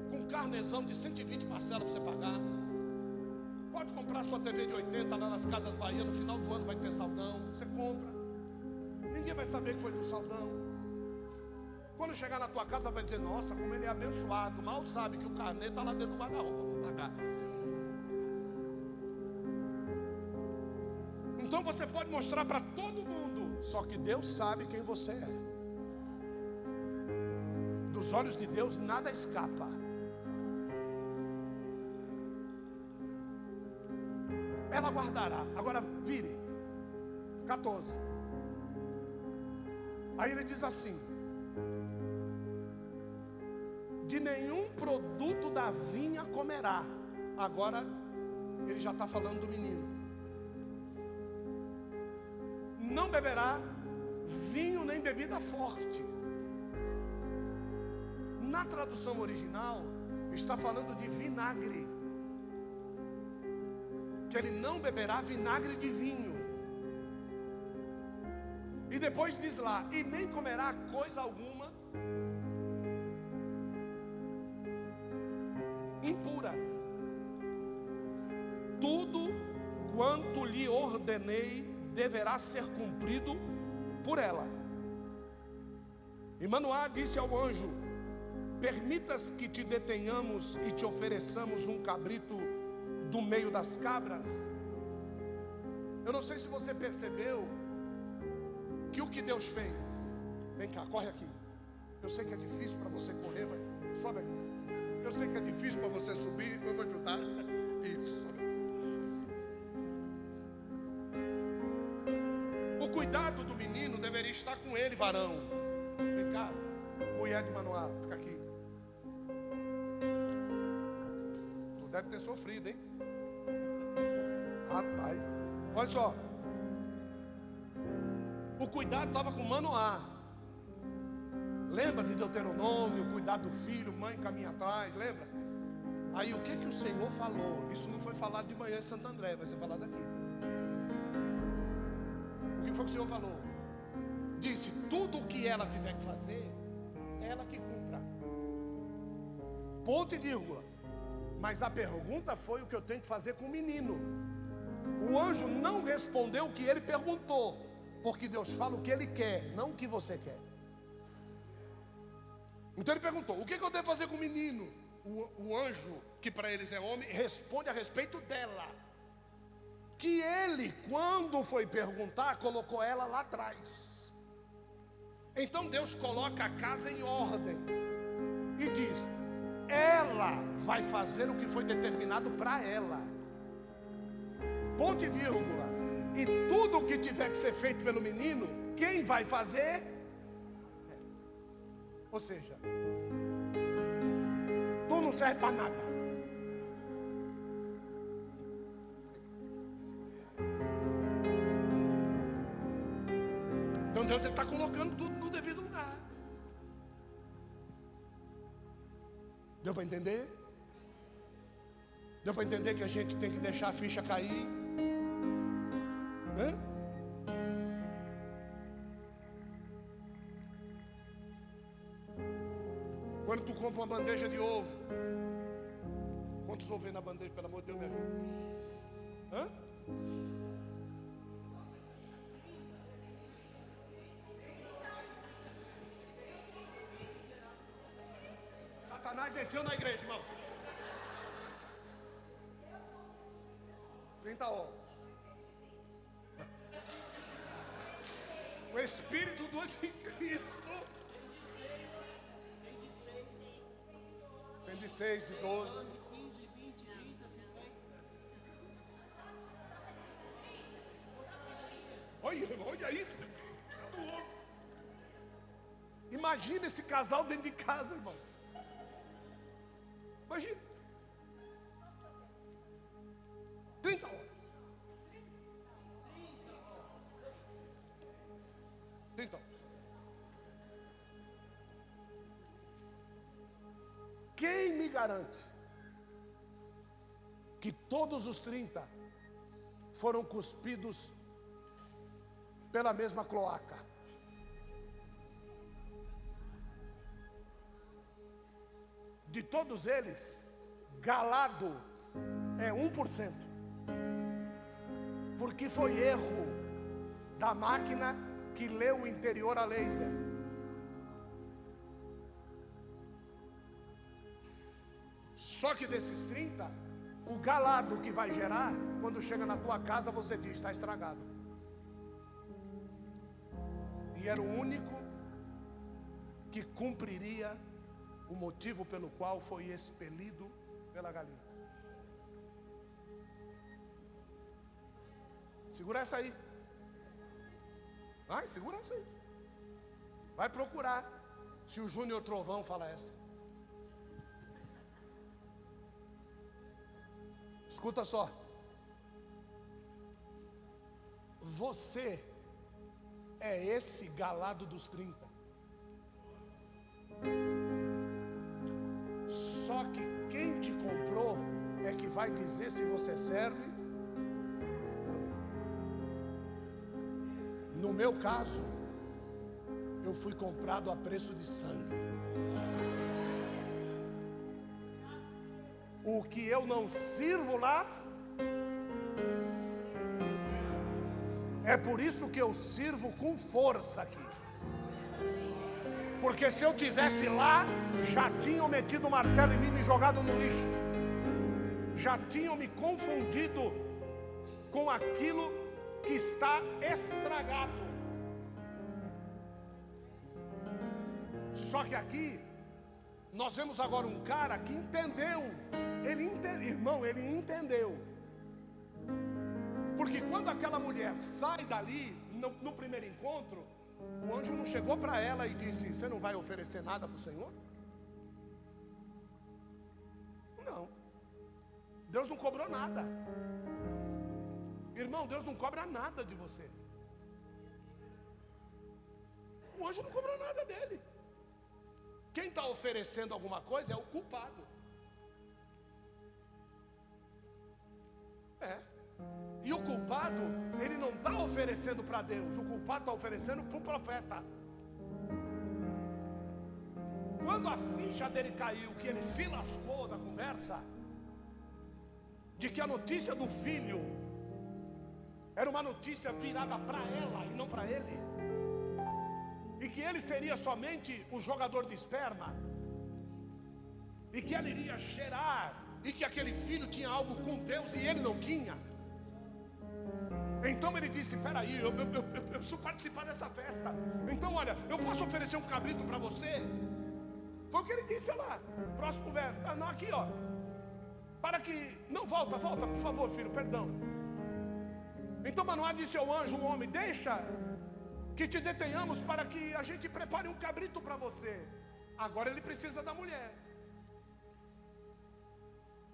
com um carnezão de 120 parcelas para você pagar. Pode comprar sua TV de 80 lá nas Casas Bahia, no final do ano vai ter saldão. Você compra. Ninguém vai saber que foi do saldão. Quando chegar na tua casa vai dizer: nossa, como ele é abençoado. Mal sabe que o carnê está lá dentro do guarda-roupa para pagar. Então você pode mostrar para todo mundo, só que Deus sabe quem você é. Dos olhos de Deus nada escapa. Ela guardará. Agora vire 14. Aí ele diz assim: de nenhum produto da vinha comerá. Agora ele já está falando do menino. Não beberá vinho nem bebida forte. Na tradução original está falando de vinagre, que ele não beberá vinagre de vinho. E depois diz lá: e nem comerá coisa alguma impura. Tudo quanto lhe ordenei deverá ser cumprido por ela. E Manoá disse ao anjo: permitas que te detenhamos e te ofereçamos um cabrito do meio das cabras. Eu não sei se você percebeu que o que Deus fez. Vem cá, corre aqui. Eu sei que é difícil para você correr, mas sobe aqui. Eu sei que é difícil para você subir, eu vou te ajudar. Isso, sobe aqui. O cuidado do menino deveria estar com ele, varão. Vem cá, mulher de Manoá, fica aqui. Tu deve ter sofrido, hein? Rapaz, olha só. O cuidado estava com Manoá. Lembra de Deuteronômio, cuidar do filho, mãe caminha atrás, lembra? Aí o que o Senhor falou? Isso não foi falado de manhã em Santo André, vai ser falado aqui. O que foi que o Senhor falou? Disse: tudo o que ela tiver que fazer, ela que cumpra. Ponto e vírgula. Mas a pergunta foi o que eu tenho que fazer com o menino. O anjo não respondeu o que ele perguntou, porque Deus fala o que ele quer, não o que você quer. Então ele perguntou: o que eu devo fazer com o menino? O anjo, que para eles é homem, responde a respeito dela. Que ele, quando foi perguntar, colocou ela lá atrás. Então Deus coloca a casa em ordem e diz: ela vai fazer o que foi determinado para ela. Ponto e vírgula. E tudo o que tiver que ser feito pelo menino, quem vai fazer? Ou seja, tu não serve para nada. Então Deus está colocando tudo no devido lugar. Deu para entender? Deu para entender que a gente tem que deixar a ficha cair? Né? Quando tu compra uma bandeja de ovo, quantos ovos vem na bandeja? Pelo amor de Deus, me ajuda. Hã? Satanás desceu na igreja, irmão. 30 ovos. O Espírito do Anticristo tem de 6, de 12. Olha isso. Imagina esse casal dentro de casa, irmão. Imagina. 30 horas. 30 horas. Quem me garante que todos os 30 foram cuspidos pela mesma cloaca? De todos eles, galado é 1%. Porque foi erro da máquina que leu o interior a laser. Só que desses 30, o galado que vai gerar, quando chega na tua casa, você diz: está estragado. E era o único que cumpriria o motivo pelo qual foi expelido pela galinha. Segura essa aí. Vai, segura essa aí. Vai procurar se o Júnior Trovão fala essa. Escuta só. Você é esse galado dos 30. Só que quem te comprou é que vai dizer se você serve. No meu caso, eu fui comprado a preço de sangue. O que eu não sirvo lá, é por isso que eu sirvo com força aqui. Porque se eu tivesse lá, já tinham metido o martelo em mim e me jogado no lixo. Já tinham me confundido com aquilo que está estragado. Só que aqui nós vemos agora um cara que entendeu. Irmão, ele entendeu. Porque quando aquela mulher sai dali, no primeiro encontro, o anjo não chegou para ela e disse: você não vai oferecer nada para o Senhor? Não. Deus não cobrou nada. Irmão, Deus não cobra nada de você. O anjo não cobrou nada dele. Quem está oferecendo alguma coisa é o culpado. E o culpado, ele não está oferecendo para Deus. O culpado está oferecendo para o profeta. quando a ficha dele caiu, que ele se lascou da conversa, de que a notícia do filho era uma notícia virada para ela e não para ele, e que ele seria somente um jogador de esperma, e que ela iria gerar, e que aquele filho tinha algo com Deus e ele não tinha. Então ele disse: peraí, eu preciso participar dessa festa. Então olha, eu posso oferecer um cabrito para você? Foi o que ele disse lá. Próximo verso. Não, aqui ó. Para que... Não, volta, por favor, filho, perdão. Então Manoá disse ao anjo, o homem: deixa que te detenhamos para que a gente prepare um cabrito para você. Agora ele precisa da mulher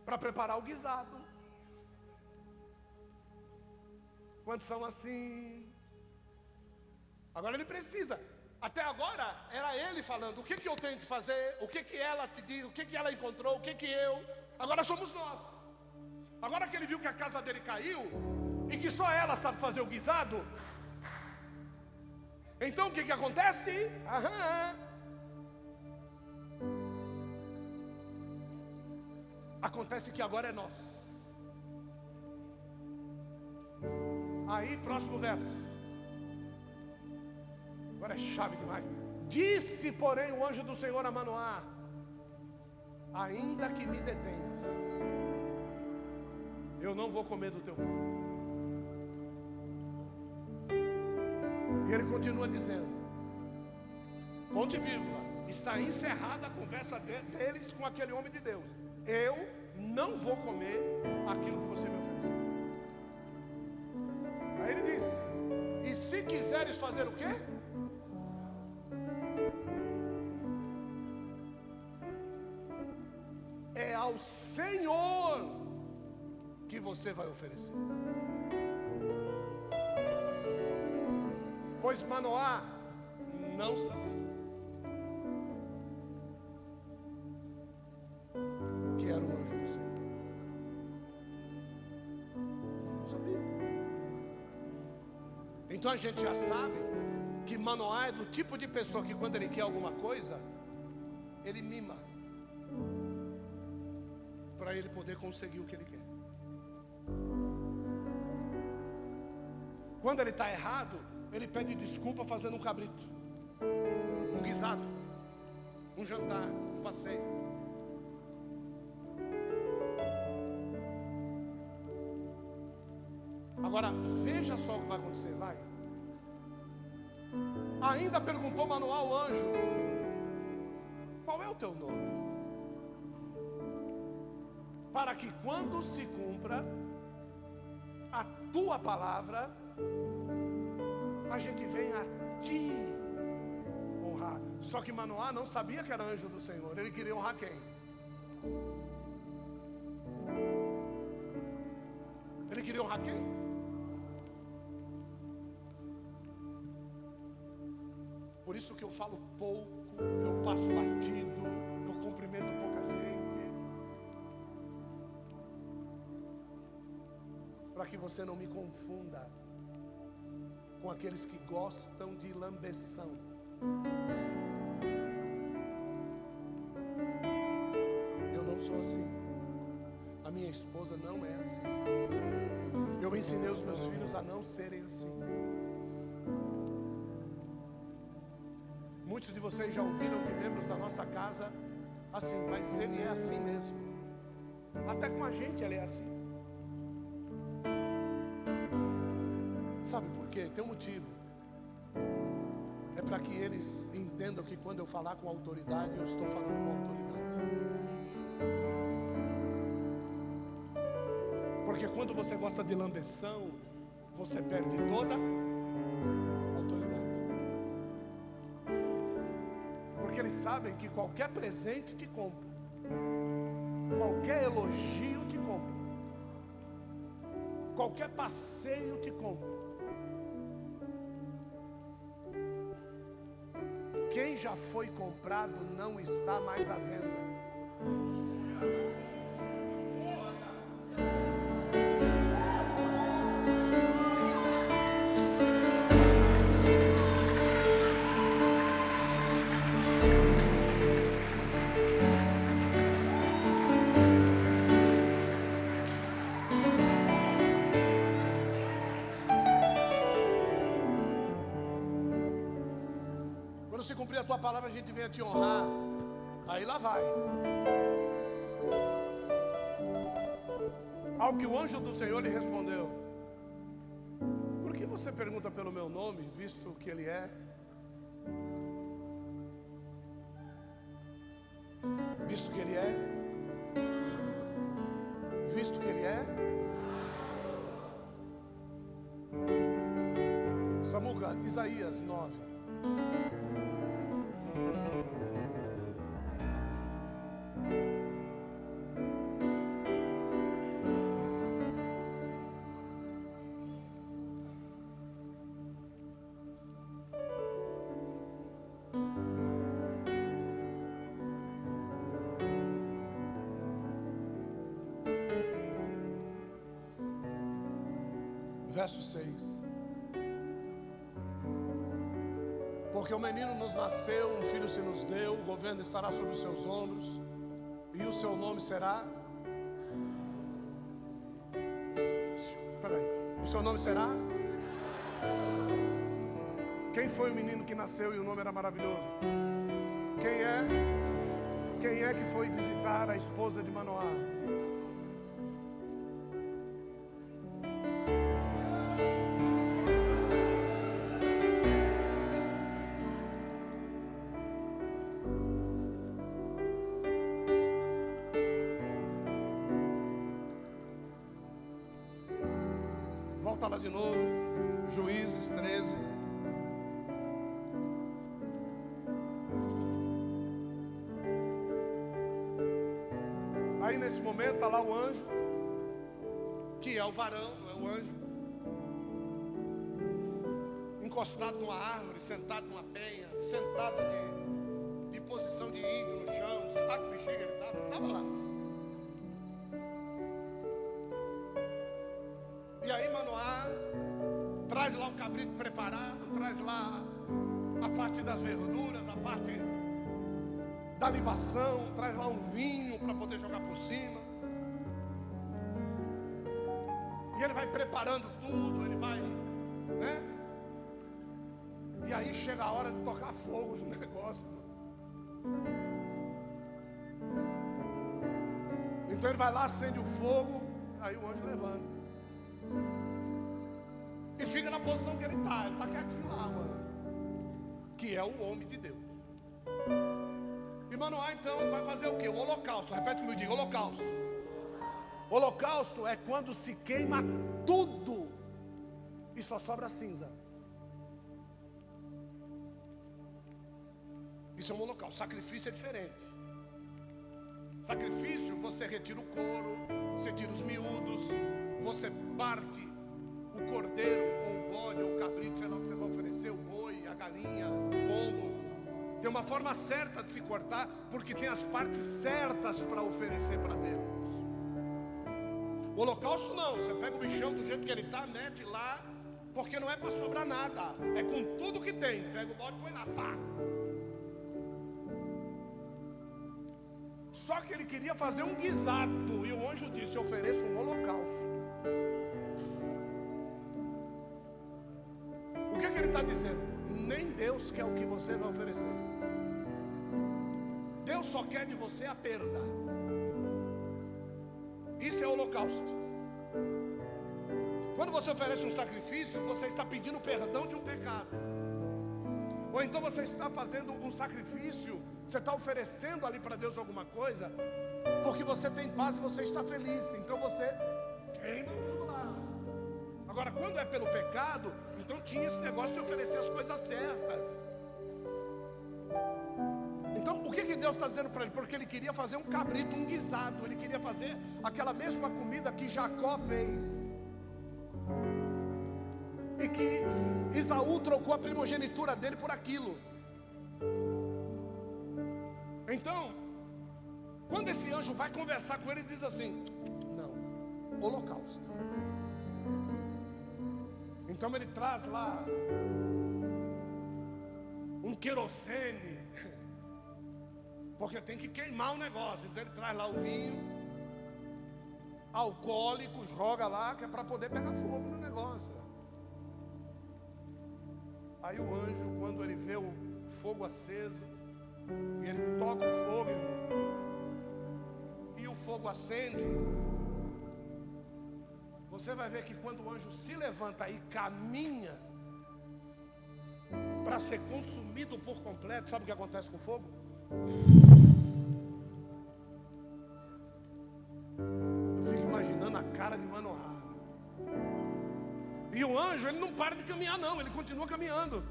para preparar o guisado. Quantos são assim? Agora ele precisa. Até agora era ele falando: o que eu tenho que fazer, o que ela te diz, o que ela encontrou, o que eu. Agora somos nós. Agora que ele viu que a casa dele caiu e que só ela sabe fazer o guisado, então o que acontece? Acontece que agora é nós. Aí, próximo verso. Agora é chave demais. Disse, porém, o anjo do Senhor a Manoá: ainda que me detenhas, eu não vou comer do teu pão. E ele continua dizendo, ponto e vírgula, está encerrada a conversa deles com aquele homem de Deus. Eu não vou comer aquilo que você me ofereceu. Aí ele diz: e se quiseres fazer o quê? É ao Senhor que você vai oferecer. Pois Manoá não sabia que era o anjo do Senhor. Não sabia. Então a gente já sabe que Manoá é do tipo de pessoa que quando ele quer alguma coisa, ele mima para ele poder conseguir o que ele quer. Quando ele está errado, ele pede desculpa fazendo um cabrito, um guisado, um jantar, um passeio. Agora, veja só o que vai acontecer, vai. Ainda perguntou Manoá ao anjo: qual é o teu nome? Para que quando se cumpra a tua palavra, a gente venha a ti honrar. Só que Manoá não sabia que era anjo do Senhor. Ele queria honrar quem? Ele queria honrar quem? Por isso que eu falo pouco, eu passo batido, eu cumprimento pouca gente, para que você não me confunda com aqueles que gostam de lambeção. Eu não sou assim. A minha esposa não é assim. Eu ensinei os meus filhos a não serem assim. Muitos de vocês já ouviram de membros da nossa casa assim, mas ele é assim mesmo. Até com a gente ele é assim. Sabe por quê? Tem um motivo. É para que eles entendam que quando eu falar com autoridade, eu estou falando com autoridade. Porque quando você gosta de lambeção, você perde toda a autoridade. Porque eles sabem que qualquer presente te compra, qualquer elogio te compra, qualquer passeio te compra. Quem já foi comprado não está mais à venda. se cumprir a tua palavra, a gente venha te honrar. Aí lá vai. Ao que o anjo do Senhor lhe respondeu: por que você pergunta pelo meu nome, visto que ele é? Visto que ele é? Visto que ele é? Samuca, Isaías 9. Verso 6. Porque o menino nos nasceu, um filho se nos deu, o governo estará sobre os seus ombros, e o seu nome será... Peraí, o seu nome será? Quem foi o menino que nasceu e o nome era maravilhoso? Quem é que foi visitar a esposa de Manoá? Volta lá de novo, Juízes 13. Aí nesse momento está lá o anjo, que é o varão, não é o anjo, encostado numa árvore, sentado numa penha, sentado de posição de índio no chão, sei lá que bexiga ele estava, não estava lá. E aí Manoá traz lá o cabrito preparado, traz lá a parte das verduras, a parte da libação, traz lá um vinho para poder jogar por cima. E ele vai preparando tudo, ele vai, né? E aí chega a hora de tocar fogo no negócio. Então ele vai lá, acende o fogo, aí o anjo levanta. E fica na posição que ele está quietinho lá, mano. Que é o homem de Deus. E Manoá então vai fazer o quê? O holocausto. Repete comigo, diga holocausto. Holocausto é quando se queima tudo e só sobra cinza. Isso é um holocausto. Sacrifício é diferente. Sacrifício, você retira o couro, você tira os miúdos, você parte o cordeiro, ou o bode, ou o cabrito, sei lá o que você vai oferecer, o boi, a galinha, o pombo. Tem uma forma certa de se cortar, porque tem as partes certas para oferecer para Deus. O holocausto não, você pega o bichão do jeito que ele está, mete lá, porque não é para sobrar nada, é com tudo que tem. Pega o bode e põe lá, pá. Só que ele queria fazer um guisado, e o anjo disse: ofereça um holocausto. O que ele está dizendo? Nem Deus quer o que você vai oferecer. Deus só quer de você a perda. Isso é holocausto. Quando você oferece um sacrifício, você está pedindo perdão de um pecado. Ou então você está fazendo um sacrifício, você está oferecendo ali para Deus alguma coisa, porque você tem paz e você está feliz. Então você queima tudo lá. Agora, quando é pelo pecado, então tinha esse negócio de oferecer as coisas certas. Então o que Deus está dizendo para ele? Porque ele queria fazer um cabrito, um guisado. Ele queria fazer aquela mesma comida que Jacó fez, e que Esaú trocou a primogenitura dele por aquilo. Então, quando esse anjo vai conversar com ele, ele diz assim: não, holocausto. Então ele traz lá um querosene, porque tem que queimar o negócio. Então ele traz lá o vinho alcoólico, joga lá, que é para poder pegar fogo no negócio. Aí o anjo, quando ele vê fogo aceso, e ele toca o fogo, irmão, e o fogo acende. Você vai ver que quando o anjo se levanta e caminha para ser consumido por completo, sabe o que acontece com o fogo? Eu fico imaginando a cara de Manoá. E o anjo, ele não para de caminhar não, ele continua caminhando.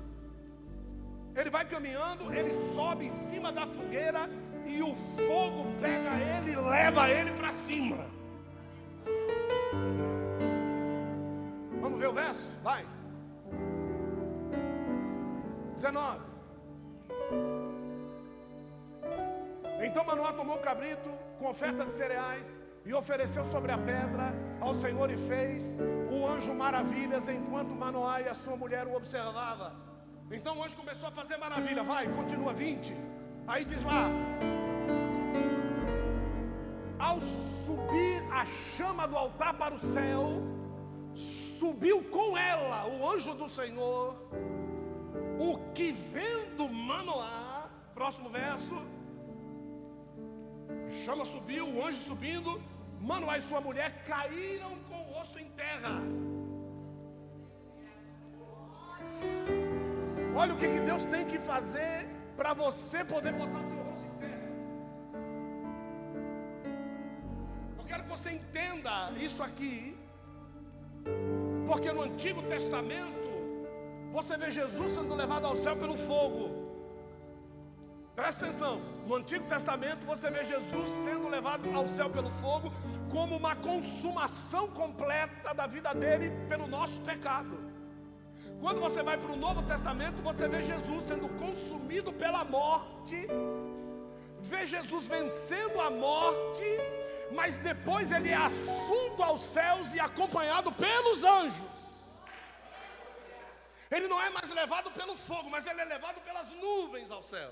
Ele vai caminhando, ele sobe em cima da fogueira e o fogo pega ele e leva ele para cima. Vamos ver o verso? Vai. 19. Então Manoá tomou o cabrito com oferta de cereais e ofereceu sobre a pedra ao Senhor e fez o anjo maravilhas enquanto Manoá e a sua mulher o observavam. Então o anjo começou a fazer maravilha. Vai, continua 20. Aí diz lá: ao subir a chama do altar para o céu, subiu com ela o anjo do Senhor, o que vendo Manoá, próximo verso, a chama subiu, o anjo subindo, Manoá e sua mulher caíram com o rosto em terra. Olha o que Deus tem que fazer para você poder botar o teu rosto em terra. Eu quero que você entenda isso aqui, porque no Antigo Testamento você vê Jesus sendo levado ao céu pelo fogo. Presta atenção, no Antigo Testamento você vê Jesus sendo levado ao céu pelo fogo como uma consumação completa da vida dele pelo nosso pecado. Quando você vai para o Novo Testamento, você vê Jesus sendo consumido pela morte, vê Jesus vencendo a morte, mas depois ele é assunto aos céus e acompanhado pelos anjos. Ele não é mais levado pelo fogo, mas ele é levado pelas nuvens ao céu.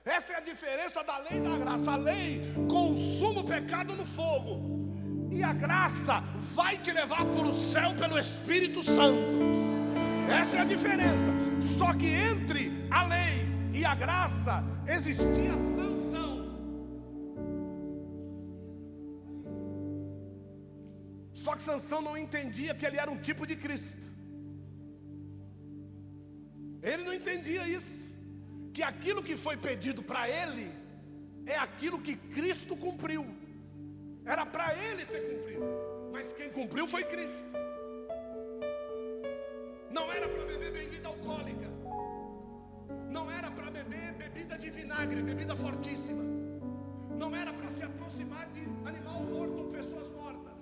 Essa é a diferença da lei e da graça. A lei consuma o pecado no fogo, e a graça vai te levar para o céu pelo Espírito Santo. Essa é a diferença. Só que entre a lei e a graça existia sanção. Só que Sansão não entendia que ele era um tipo de Cristo. Ele não entendia isso, que aquilo que foi pedido para ele é aquilo que Cristo cumpriu. Era para ele ter cumprido, mas quem cumpriu foi Cristo. Não era para beber bebida alcoólica, não era para beber bebida de vinagre, bebida fortíssima, não era para se aproximar de animal morto ou pessoas mortas.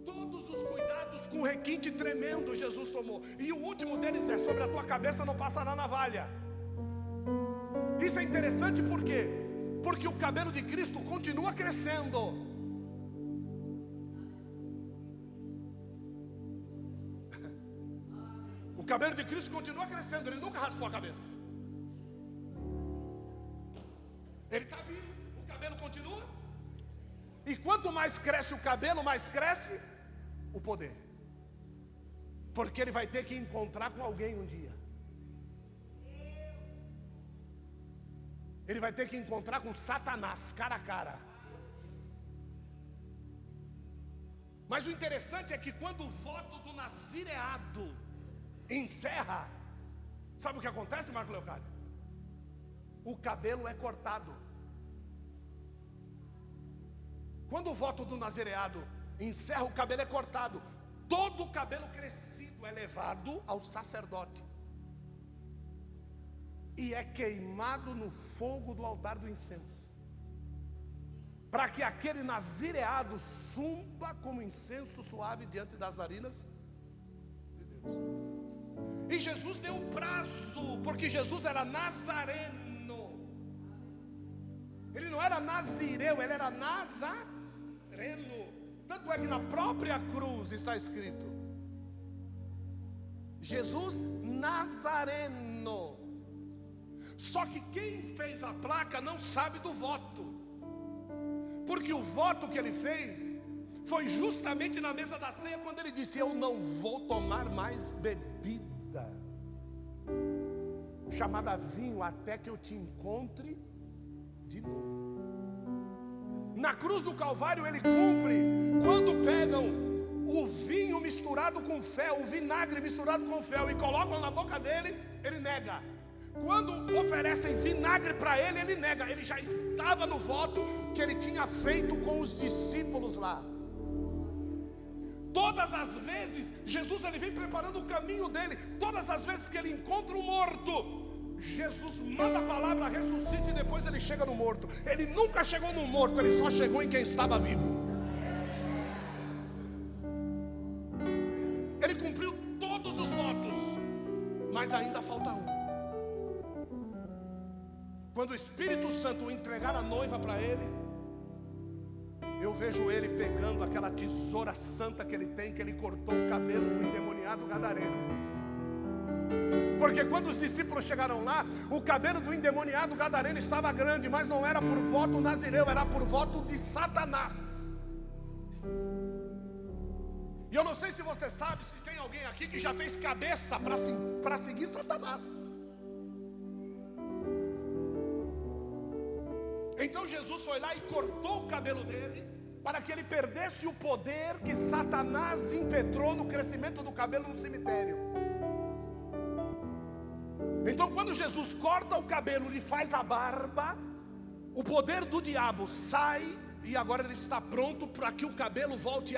Todos os cuidados com requinte tremendo Jesus tomou, e o último deles é: sobre a tua cabeça não passará navalha. Isso é interessante por quê? Porque o cabelo de Cristo continua crescendo. O cabelo de Cristo continua crescendo, ele nunca raspou a cabeça. Ele está vivo, o cabelo continua. E quanto mais cresce o cabelo, mais cresce o poder. Porque ele vai ter que encontrar com alguém um dia. Ele vai ter que encontrar com Satanás, cara a cara. Mas o interessante é que quando o voto do nazireado encerra, sabe o que acontece, Marco Leocádio? O cabelo é cortado. Quando o voto do nazireado encerra, o cabelo é cortado. Todo o cabelo crescido é levado ao sacerdote e é queimado no fogo do altar do incenso, para que aquele nazireado suba como incenso suave diante das narinas de Deus. E Jesus deu um prazo, porque Jesus era nazareno. Ele não era nazireu, ele era nazareno. Tanto é que na própria cruz está escrito: Jesus Nazareno. Só que quem fez a placa não sabe do voto, porque o voto que ele fez foi justamente na mesa da ceia, quando ele disse: eu não vou tomar mais bebida. chamada vinho, até que eu te encontre de novo. Na cruz do Calvário ele cumpre quando pegam o vinho misturado com fel, o vinagre misturado com fel, e colocam na boca dele, ele nega. Quando oferecem vinagre para ele, ele nega. Ele já estava no voto que ele tinha feito com os discípulos lá. Todas as vezes, Jesus ele vem preparando o caminho dele. Todas as vezes que ele encontra um morto, Jesus manda a palavra, ressuscita, e depois ele chega no morto. Ele nunca chegou no morto, ele só chegou em quem estava vivo. Ele cumpriu todos os votos, mas ainda falta um. Quando o Espírito Santo entregar a noiva para ele, eu vejo ele pegando aquela tesoura santa que ele tem, que ele cortou o cabelo do endemoniado gadareno. Porque quando os discípulos chegaram lá, o cabelo do endemoniado gadareno estava grande, mas não era por voto nazireu, era por voto de Satanás. E eu não sei se você sabe, se tem alguém aqui que já fez cabeça para seguir Satanás. Então Jesus foi lá e cortou o cabelo dele, para que ele perdesse o poder que Satanás impetrou no crescimento do cabelo no cemitério. Então quando Jesus corta o cabelo e faz a barba, o poder do diabo sai, e agora ele está pronto para que o cabelo volte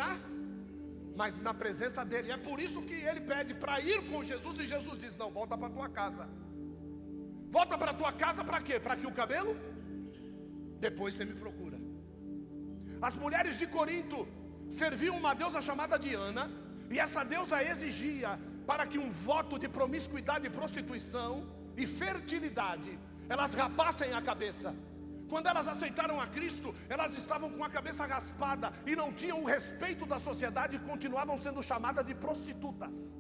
mas na presença dele. É por isso que ele pede para ir com Jesus, e Jesus diz: não, volta para tua casa. Volta para tua casa para quê? Para que o cabelo, depois você me procura. As mulheres de Corinto serviam uma deusa chamada Diana, e essa deusa exigia, para que um voto de promiscuidade, prostituição e fertilidade, elas rapassem a cabeça. Quando elas aceitaram a Cristo, elas estavam com a cabeça raspada e não tinham o respeito da sociedade, e continuavam sendo chamadas de prostitutas,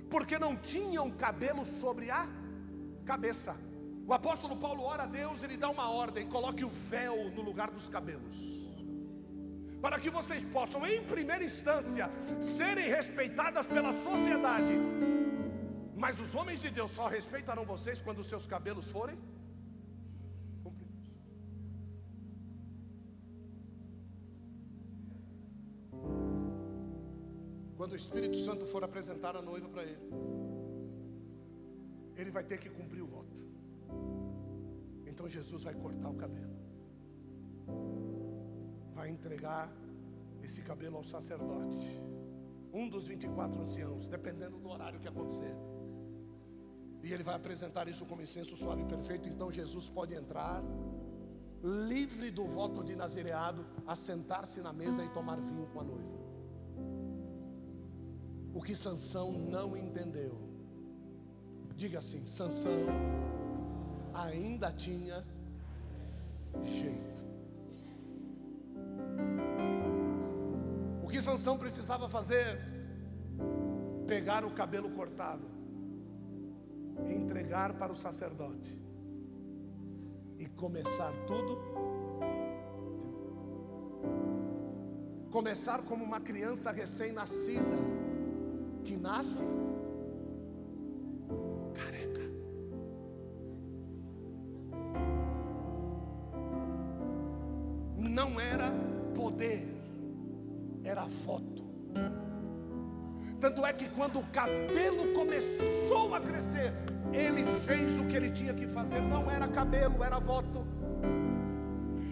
porque não tinham cabelo sobre a cabeça. O apóstolo Paulo ora a Deus, ele dá uma ordem: coloque o véu no lugar dos cabelos, para que vocês possam, em primeira instância, serem respeitadas pela sociedade. Mas os homens de Deus só respeitarão vocês quando os seus cabelos forem compridos. Quando o Espírito Santo for apresentar a noiva para ele, ele vai ter que cumprir o voto. Então Jesus vai cortar o cabelo, vai entregar esse cabelo ao sacerdote, um dos 24 anciãos, dependendo do horário que acontecer, e ele vai apresentar isso como incenso suave e perfeito. Então Jesus pode entrar, livre do voto de nazireado, assentar-se na mesa e tomar vinho com a noiva. O que Sansão não entendeu, diga assim: Sansão ainda tinha jeito. O que Sansão precisava fazer? Pegar o cabelo cortado e entregar para o sacerdote, e começar tudo. Começar como uma criança recém-nascida, que nasce careca. Não era poder, era voto. Tanto é que quando o cabelo começou a crescer, ele fez o que ele tinha que fazer. Não era cabelo, era voto.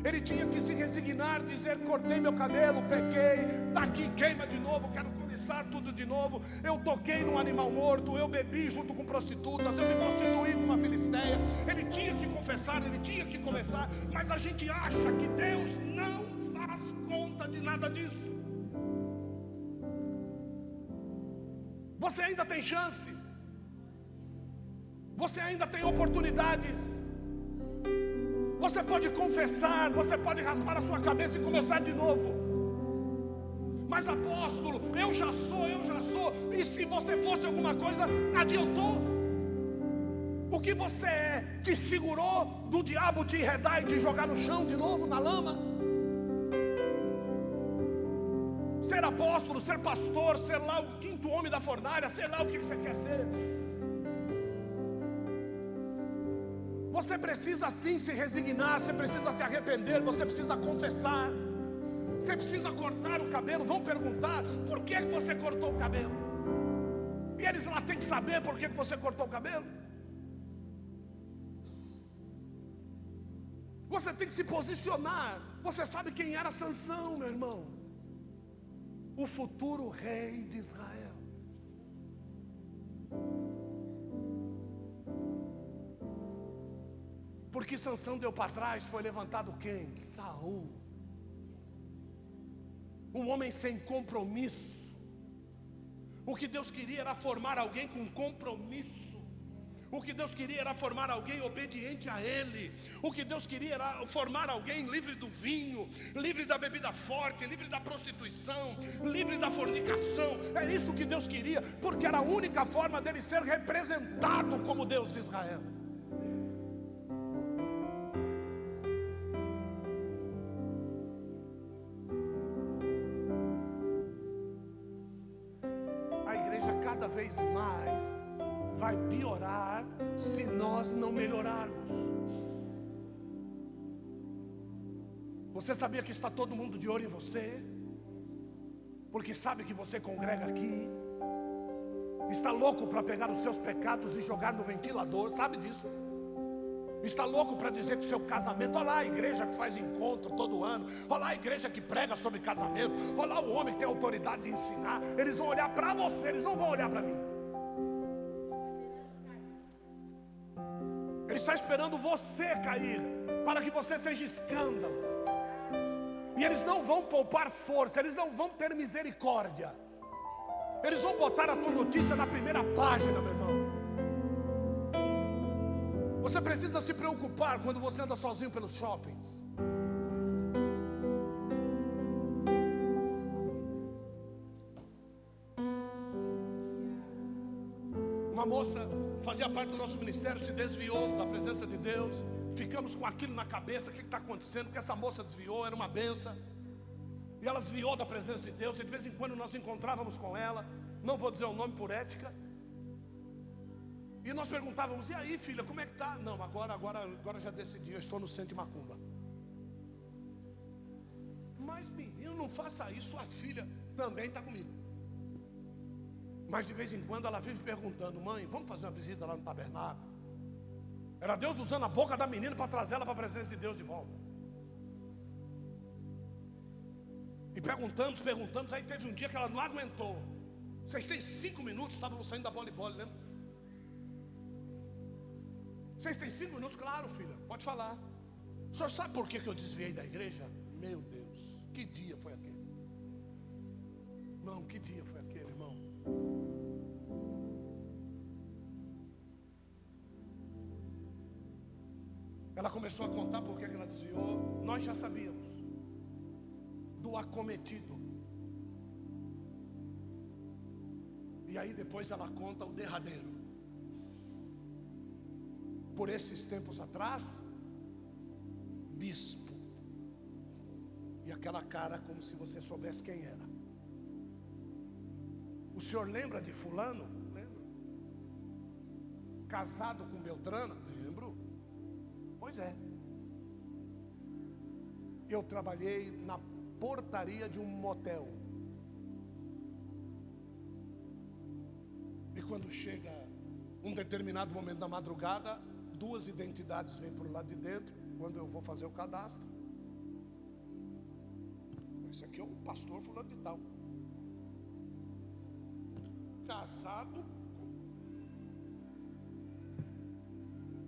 Ele tinha que se resignar, dizer: cortei meu cabelo, pequei, está aqui, queima de novo, quero começar tudo de novo. Eu toquei num animal morto, eu bebi junto com prostitutas, eu me prostituí com uma filisteia. Ele tinha que confessar, ele tinha que começar. Mas a gente acha que Deus não faz conta de nada disso. Você ainda tem chance, você ainda tem oportunidades. Você pode confessar, você pode raspar a sua cabeça e começar de novo. Mas apóstolo, eu já sou. E se você fosse alguma coisa, adiantou? O que você é te segurou do diabo te enredar e te jogar no chão de novo, na lama? Ser apóstolo, ser pastor, ser lá o quinto homem da fornalha, sei lá o que você quer ser. Você precisa sim se resignar, você precisa se arrepender, você precisa confessar, você precisa cortar o cabelo. Vão perguntar, por que você cortou o cabelo? E eles lá têm que saber por que você cortou o cabelo. Você tem que se posicionar. Você sabe quem era Sansão, meu irmão? O futuro rei de Israel. Porque Sansão deu para trás, foi levantado quem? Saul. Um homem sem compromisso. O que Deus queria era formar alguém com compromisso. O que Deus queria era formar alguém obediente a Ele. O que Deus queria era formar alguém livre do vinho, livre da bebida forte, livre da prostituição, livre da fornicação. É isso que Deus queria, porque era a única forma dele ser representado como Deus de Israel. A igreja cada vez mais vai piorar se nós não melhorarmos. Você sabia que está todo mundo de olho em você? Porque sabe que você congrega aqui. Está louco para pegar os seus pecados e jogar no ventilador, sabe disso? Está louco para dizer que o seu casamento, olha lá a igreja que faz encontro todo ano, olha lá a igreja que prega sobre casamento, olha lá o homem que tem autoridade de ensinar. Eles vão olhar para você, eles não vão olhar para mim. Ele está esperando você cair, para que você seja escândalo. E eles não vão poupar força, eles não vão ter misericórdia. Eles vão botar a tua notícia na primeira página, meu irmão. Você precisa se preocupar quando você anda sozinho pelos shoppings. Uma moça fazia parte do nosso ministério, se desviou da presença de Deus. Ficamos com aquilo na cabeça, o que está acontecendo? Porque essa moça desviou, era uma benção. E ela desviou da presença de Deus. E de vez em quando nós encontrávamos com ela. Não vou dizer o nome por ética. E nós perguntávamos, e aí filha, como é que está? Não, agora já decidi, eu estou no centro de macumba. Mas menino, não faça isso, sua filha também está comigo. Mas de vez em quando ela vive perguntando, mãe, vamos fazer uma visita lá no tabernáculo? Era Deus usando a boca da menina para trazer ela para a presença de Deus de volta. E perguntamos, aí teve um dia que ela não aguentou. Vocês têm 5 minutos, estávamos saindo da bola, lembra? Vocês têm 5 minutos? Claro, filha, pode falar. O senhor sabe por que eu desviei da igreja? Meu Deus, que dia foi aquele? Não, que dia foi aquele, irmão? Ela começou a contar por que ela desviou. Nós já sabíamos do acometido. E aí depois ela conta o derradeiro. Por esses tempos atrás, bispo. E aquela cara como se você soubesse quem era. O senhor lembra de fulano? Lembro. Casado com Beltrana? Lembro. Pois é. Eu trabalhei na portaria de um motel. E quando chega um determinado momento da madrugada, 2 identidades vêm para o lado de dentro. Quando eu vou fazer o cadastro, esse aqui é o pastor fulano de tal, casado.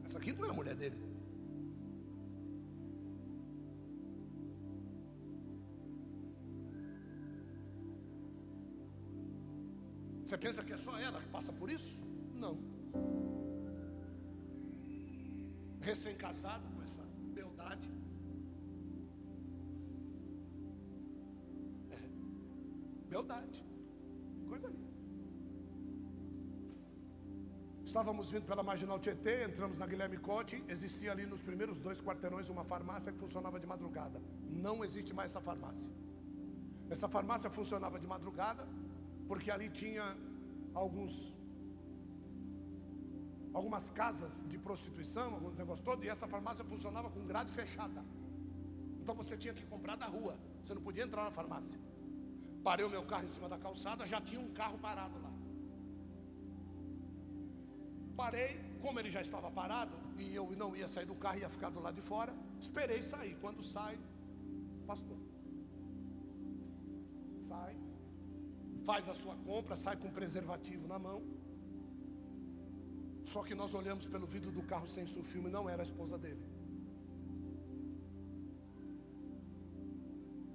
Essa aqui não é a mulher dele. Você pensa que é só ela que passa por isso? Não. Recém-casado com essa beldade. Beldade. Coisa linda. Estávamos vindo pela Marginal Tietê, entramos na Guilherme Cote. Existia ali nos primeiros 2 quarteirões uma farmácia que funcionava de madrugada. Não existe mais essa farmácia. Essa farmácia funcionava de madrugada porque ali tinha alguns algumas casas de prostituição, algum negócio todo, e essa farmácia funcionava com grade fechada. Então você tinha que comprar da rua, você não podia entrar na farmácia. Parei o meu carro em cima da calçada, já tinha um carro parado lá. Parei, como ele já estava parado e eu não ia sair do carro, ia ficar do lado de fora, esperei sair. Quando sai, pastor, sai, faz a sua compra, sai com preservativo na mão. Só que nós olhamos pelo vidro do carro sem o filme, não era a esposa dele.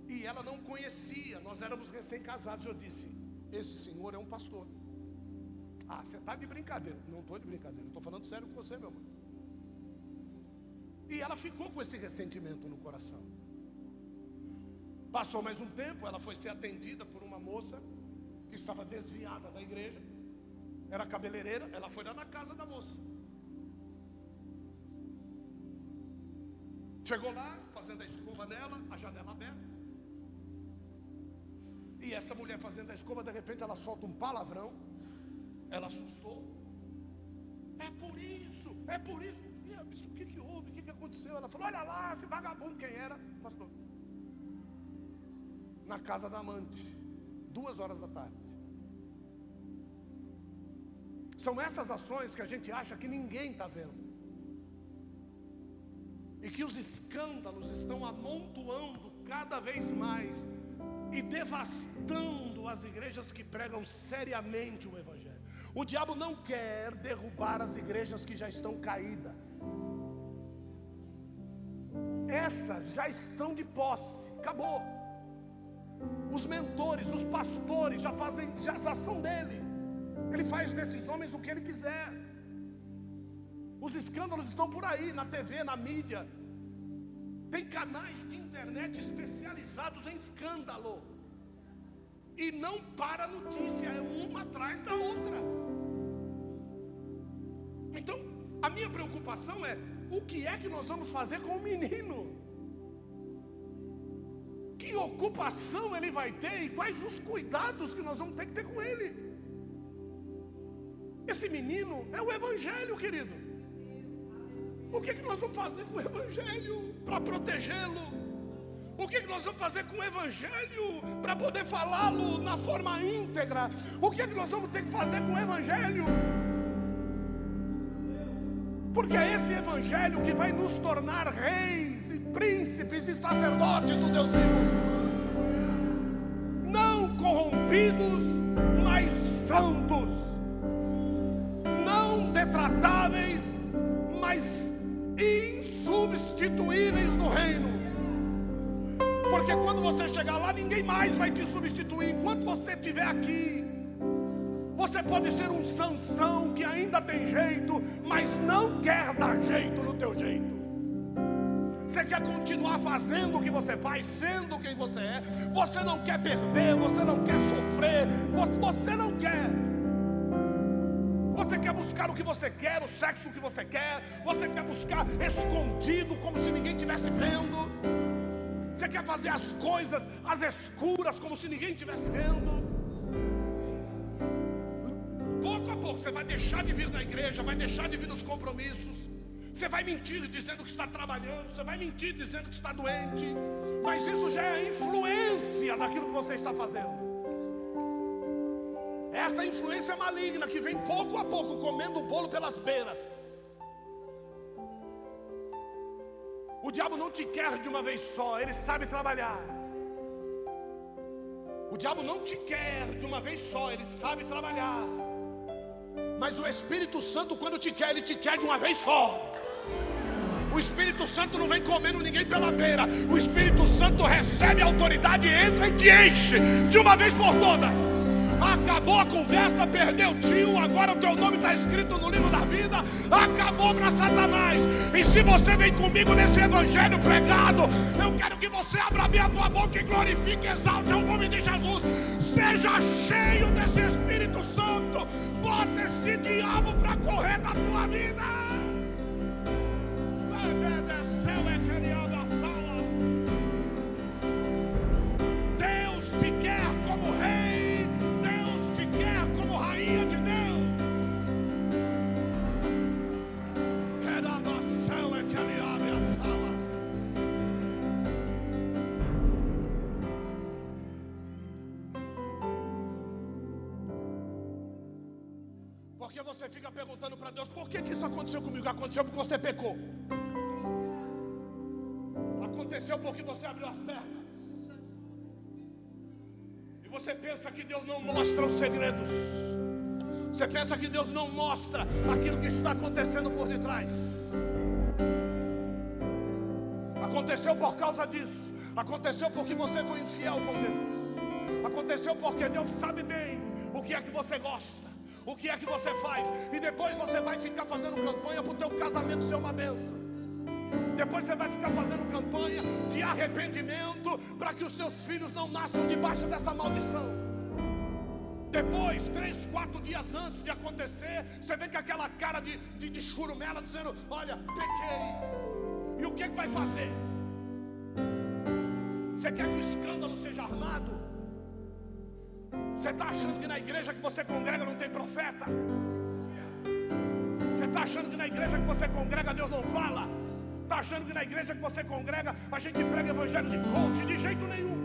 E ela não conhecia, nós éramos recém-casados. Eu disse: esse senhor é um pastor. Ah, você está de brincadeira. Não estou de brincadeira, estou falando sério com você, meu irmão. E ela ficou com esse ressentimento no coração. Passou mais um tempo, ela foi ser atendida por uma moça que estava desviada da igreja. Era cabeleireira, ela foi lá na casa da moça. Chegou lá, fazendo a escova nela, a janela aberta. E essa mulher fazendo a escova, de repente ela solta um palavrão. Ela assustou. É por isso. O que houve? O que aconteceu? Ela falou: olha lá, esse vagabundo, quem era? Pastor. Na casa da amante, 2 horas da tarde. São essas ações que a gente acha que ninguém está vendo. E que os escândalos estão amontoando cada vez mais e devastando as igrejas que pregam seriamente o Evangelho. O diabo não quer derrubar as igrejas que já estão caídas. Essas já estão de posse, acabou. Os mentores, os pastores já são dele. Ele faz desses homens o que ele quiser. Os escândalos estão por aí, na TV, na mídia. Tem canais de internet especializados em escândalo. E não para a notícia, é uma atrás da outra. Então, a minha preocupação é: o que é que nós vamos fazer com o menino? Que ocupação ele vai ter e quais os cuidados que nós vamos ter que ter com ele? Esse menino é o Evangelho, querido. O que é que nós vamos fazer com o Evangelho para protegê-lo? O que nós vamos fazer com o Evangelho para poder falá-lo na forma íntegra? O que nós vamos ter que fazer com o Evangelho? Porque é esse Evangelho que vai nos tornar reis e príncipes e sacerdotes do Deus vivo. Não corrompidos, mas santos. Não detratáveis, mas insubstituíveis no reino. Porque quando você chegar lá, ninguém mais vai te substituir. Enquanto você estiver aqui, você pode ser um Sansão que ainda tem jeito, mas não quer dar jeito no teu jeito. Você quer continuar fazendo o que você faz, sendo quem você é. Você não quer perder, você não quer sofrer, você não quer. Você quer buscar o que você quer, o sexo que você quer. Você quer buscar escondido, como se ninguém estivesse vendo. Você quer fazer as coisas às escuras, como se ninguém estivesse vendo. Pouco a pouco você vai deixar de vir na igreja, vai deixar de vir nos compromissos. Você vai mentir dizendo que está trabalhando, você vai mentir dizendo que está doente. Mas isso já é a influência daquilo que você está fazendo. Esta influência maligna que vem pouco a pouco comendo o bolo pelas beiras. O diabo não te quer de uma vez só, ele sabe trabalhar. O diabo não te quer de uma vez só, ele sabe trabalhar. Mas o Espírito Santo, quando te quer, ele te quer de uma vez só. O Espírito Santo não vem comendo ninguém pela beira. O Espírito Santo recebe a autoridade, entra e te enche de uma vez por todas. Acabou a conversa, perdeu o tio, agora o teu nome está escrito no livro da vida. Acabou para Satanás. E se você vem comigo nesse evangelho pregado, eu quero que você abra bem a tua boca e glorifique, exalte o nome de Jesus. Seja cheio desse Espírito Santo. Bota esse diabo para correr na tua vida. Deus te quer como rei, Deus te quer como rainha de Deus. Porque você fica perguntando para Deus: por que isso aconteceu comigo? Aconteceu porque você pecou. Aconteceu porque você abriu as pernas. E você pensa que Deus não mostra os segredos. Você pensa que Deus não mostra aquilo que está acontecendo por detrás. Aconteceu por causa disso. Aconteceu porque você foi infiel com Deus. Aconteceu porque Deus sabe bem o que é que você gosta, o que é que você faz. E depois você vai ficar fazendo campanha para o teu casamento ser uma bênção. Depois você vai ficar fazendo campanha de arrependimento para que os teus filhos não nasçam debaixo dessa maldição. Depois, 3, 4 dias antes de acontecer, você vem com aquela cara de churumela dizendo: olha, pequei. E o que vai fazer? Você quer que o escândalo seja armado? Você está achando que na igreja que você congrega não tem profeta? Você está achando que na igreja que você congrega Deus não fala? Está achando que na igreja que você congrega a gente prega evangelho de coach? De jeito nenhum.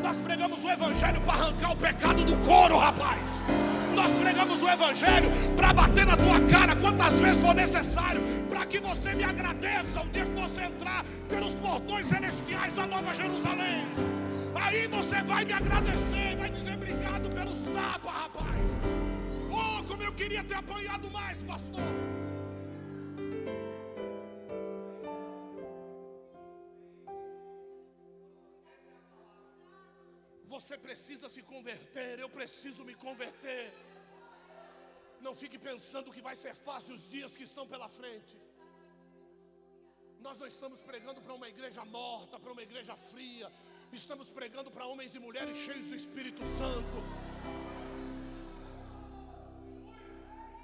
Nós pregamos o evangelho para arrancar o pecado do couro, rapaz. Nós pregamos o evangelho para bater na tua cara quantas vezes for necessário, para que você me agradeça o dia que você entrar pelos portões celestiais da Nova Jerusalém. Aí você vai me agradecer, vai dizer obrigado pelos tapas, rapaz. Oh, como eu queria ter apanhado mais, pastor. Você precisa se converter, eu preciso me converter. Não fique pensando que vai ser fácil os dias que estão pela frente. Nós não estamos pregando para uma igreja morta, para uma igreja fria. Estamos pregando para homens e mulheres cheios do Espírito Santo.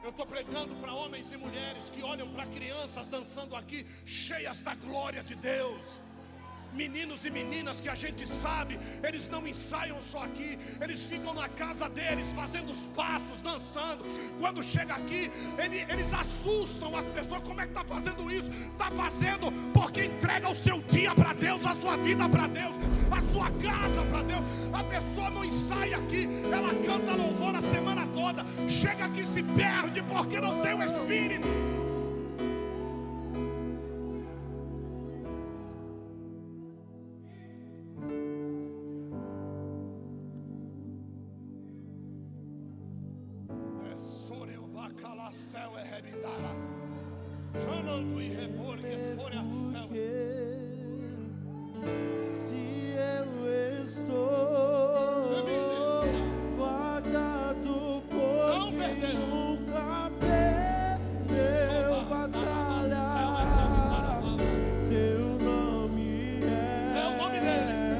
Eu estou pregando para homens e mulheres que olham para crianças dançando aqui, cheias da glória de Deus. Meninos e meninas que a gente sabe, eles não ensaiam só aqui, eles ficam na casa deles, fazendo os passos, dançando. Quando chega aqui, eles assustam as pessoas. Como é que está fazendo isso? Está fazendo porque entrega o seu dia para Deus, a sua vida para Deus, a sua casa para Deus. A pessoa não ensaia aqui, ela canta louvor a semana toda, chega aqui e se perde porque não tem o Espírito. Céu é rebidara, e repor que fore a céu.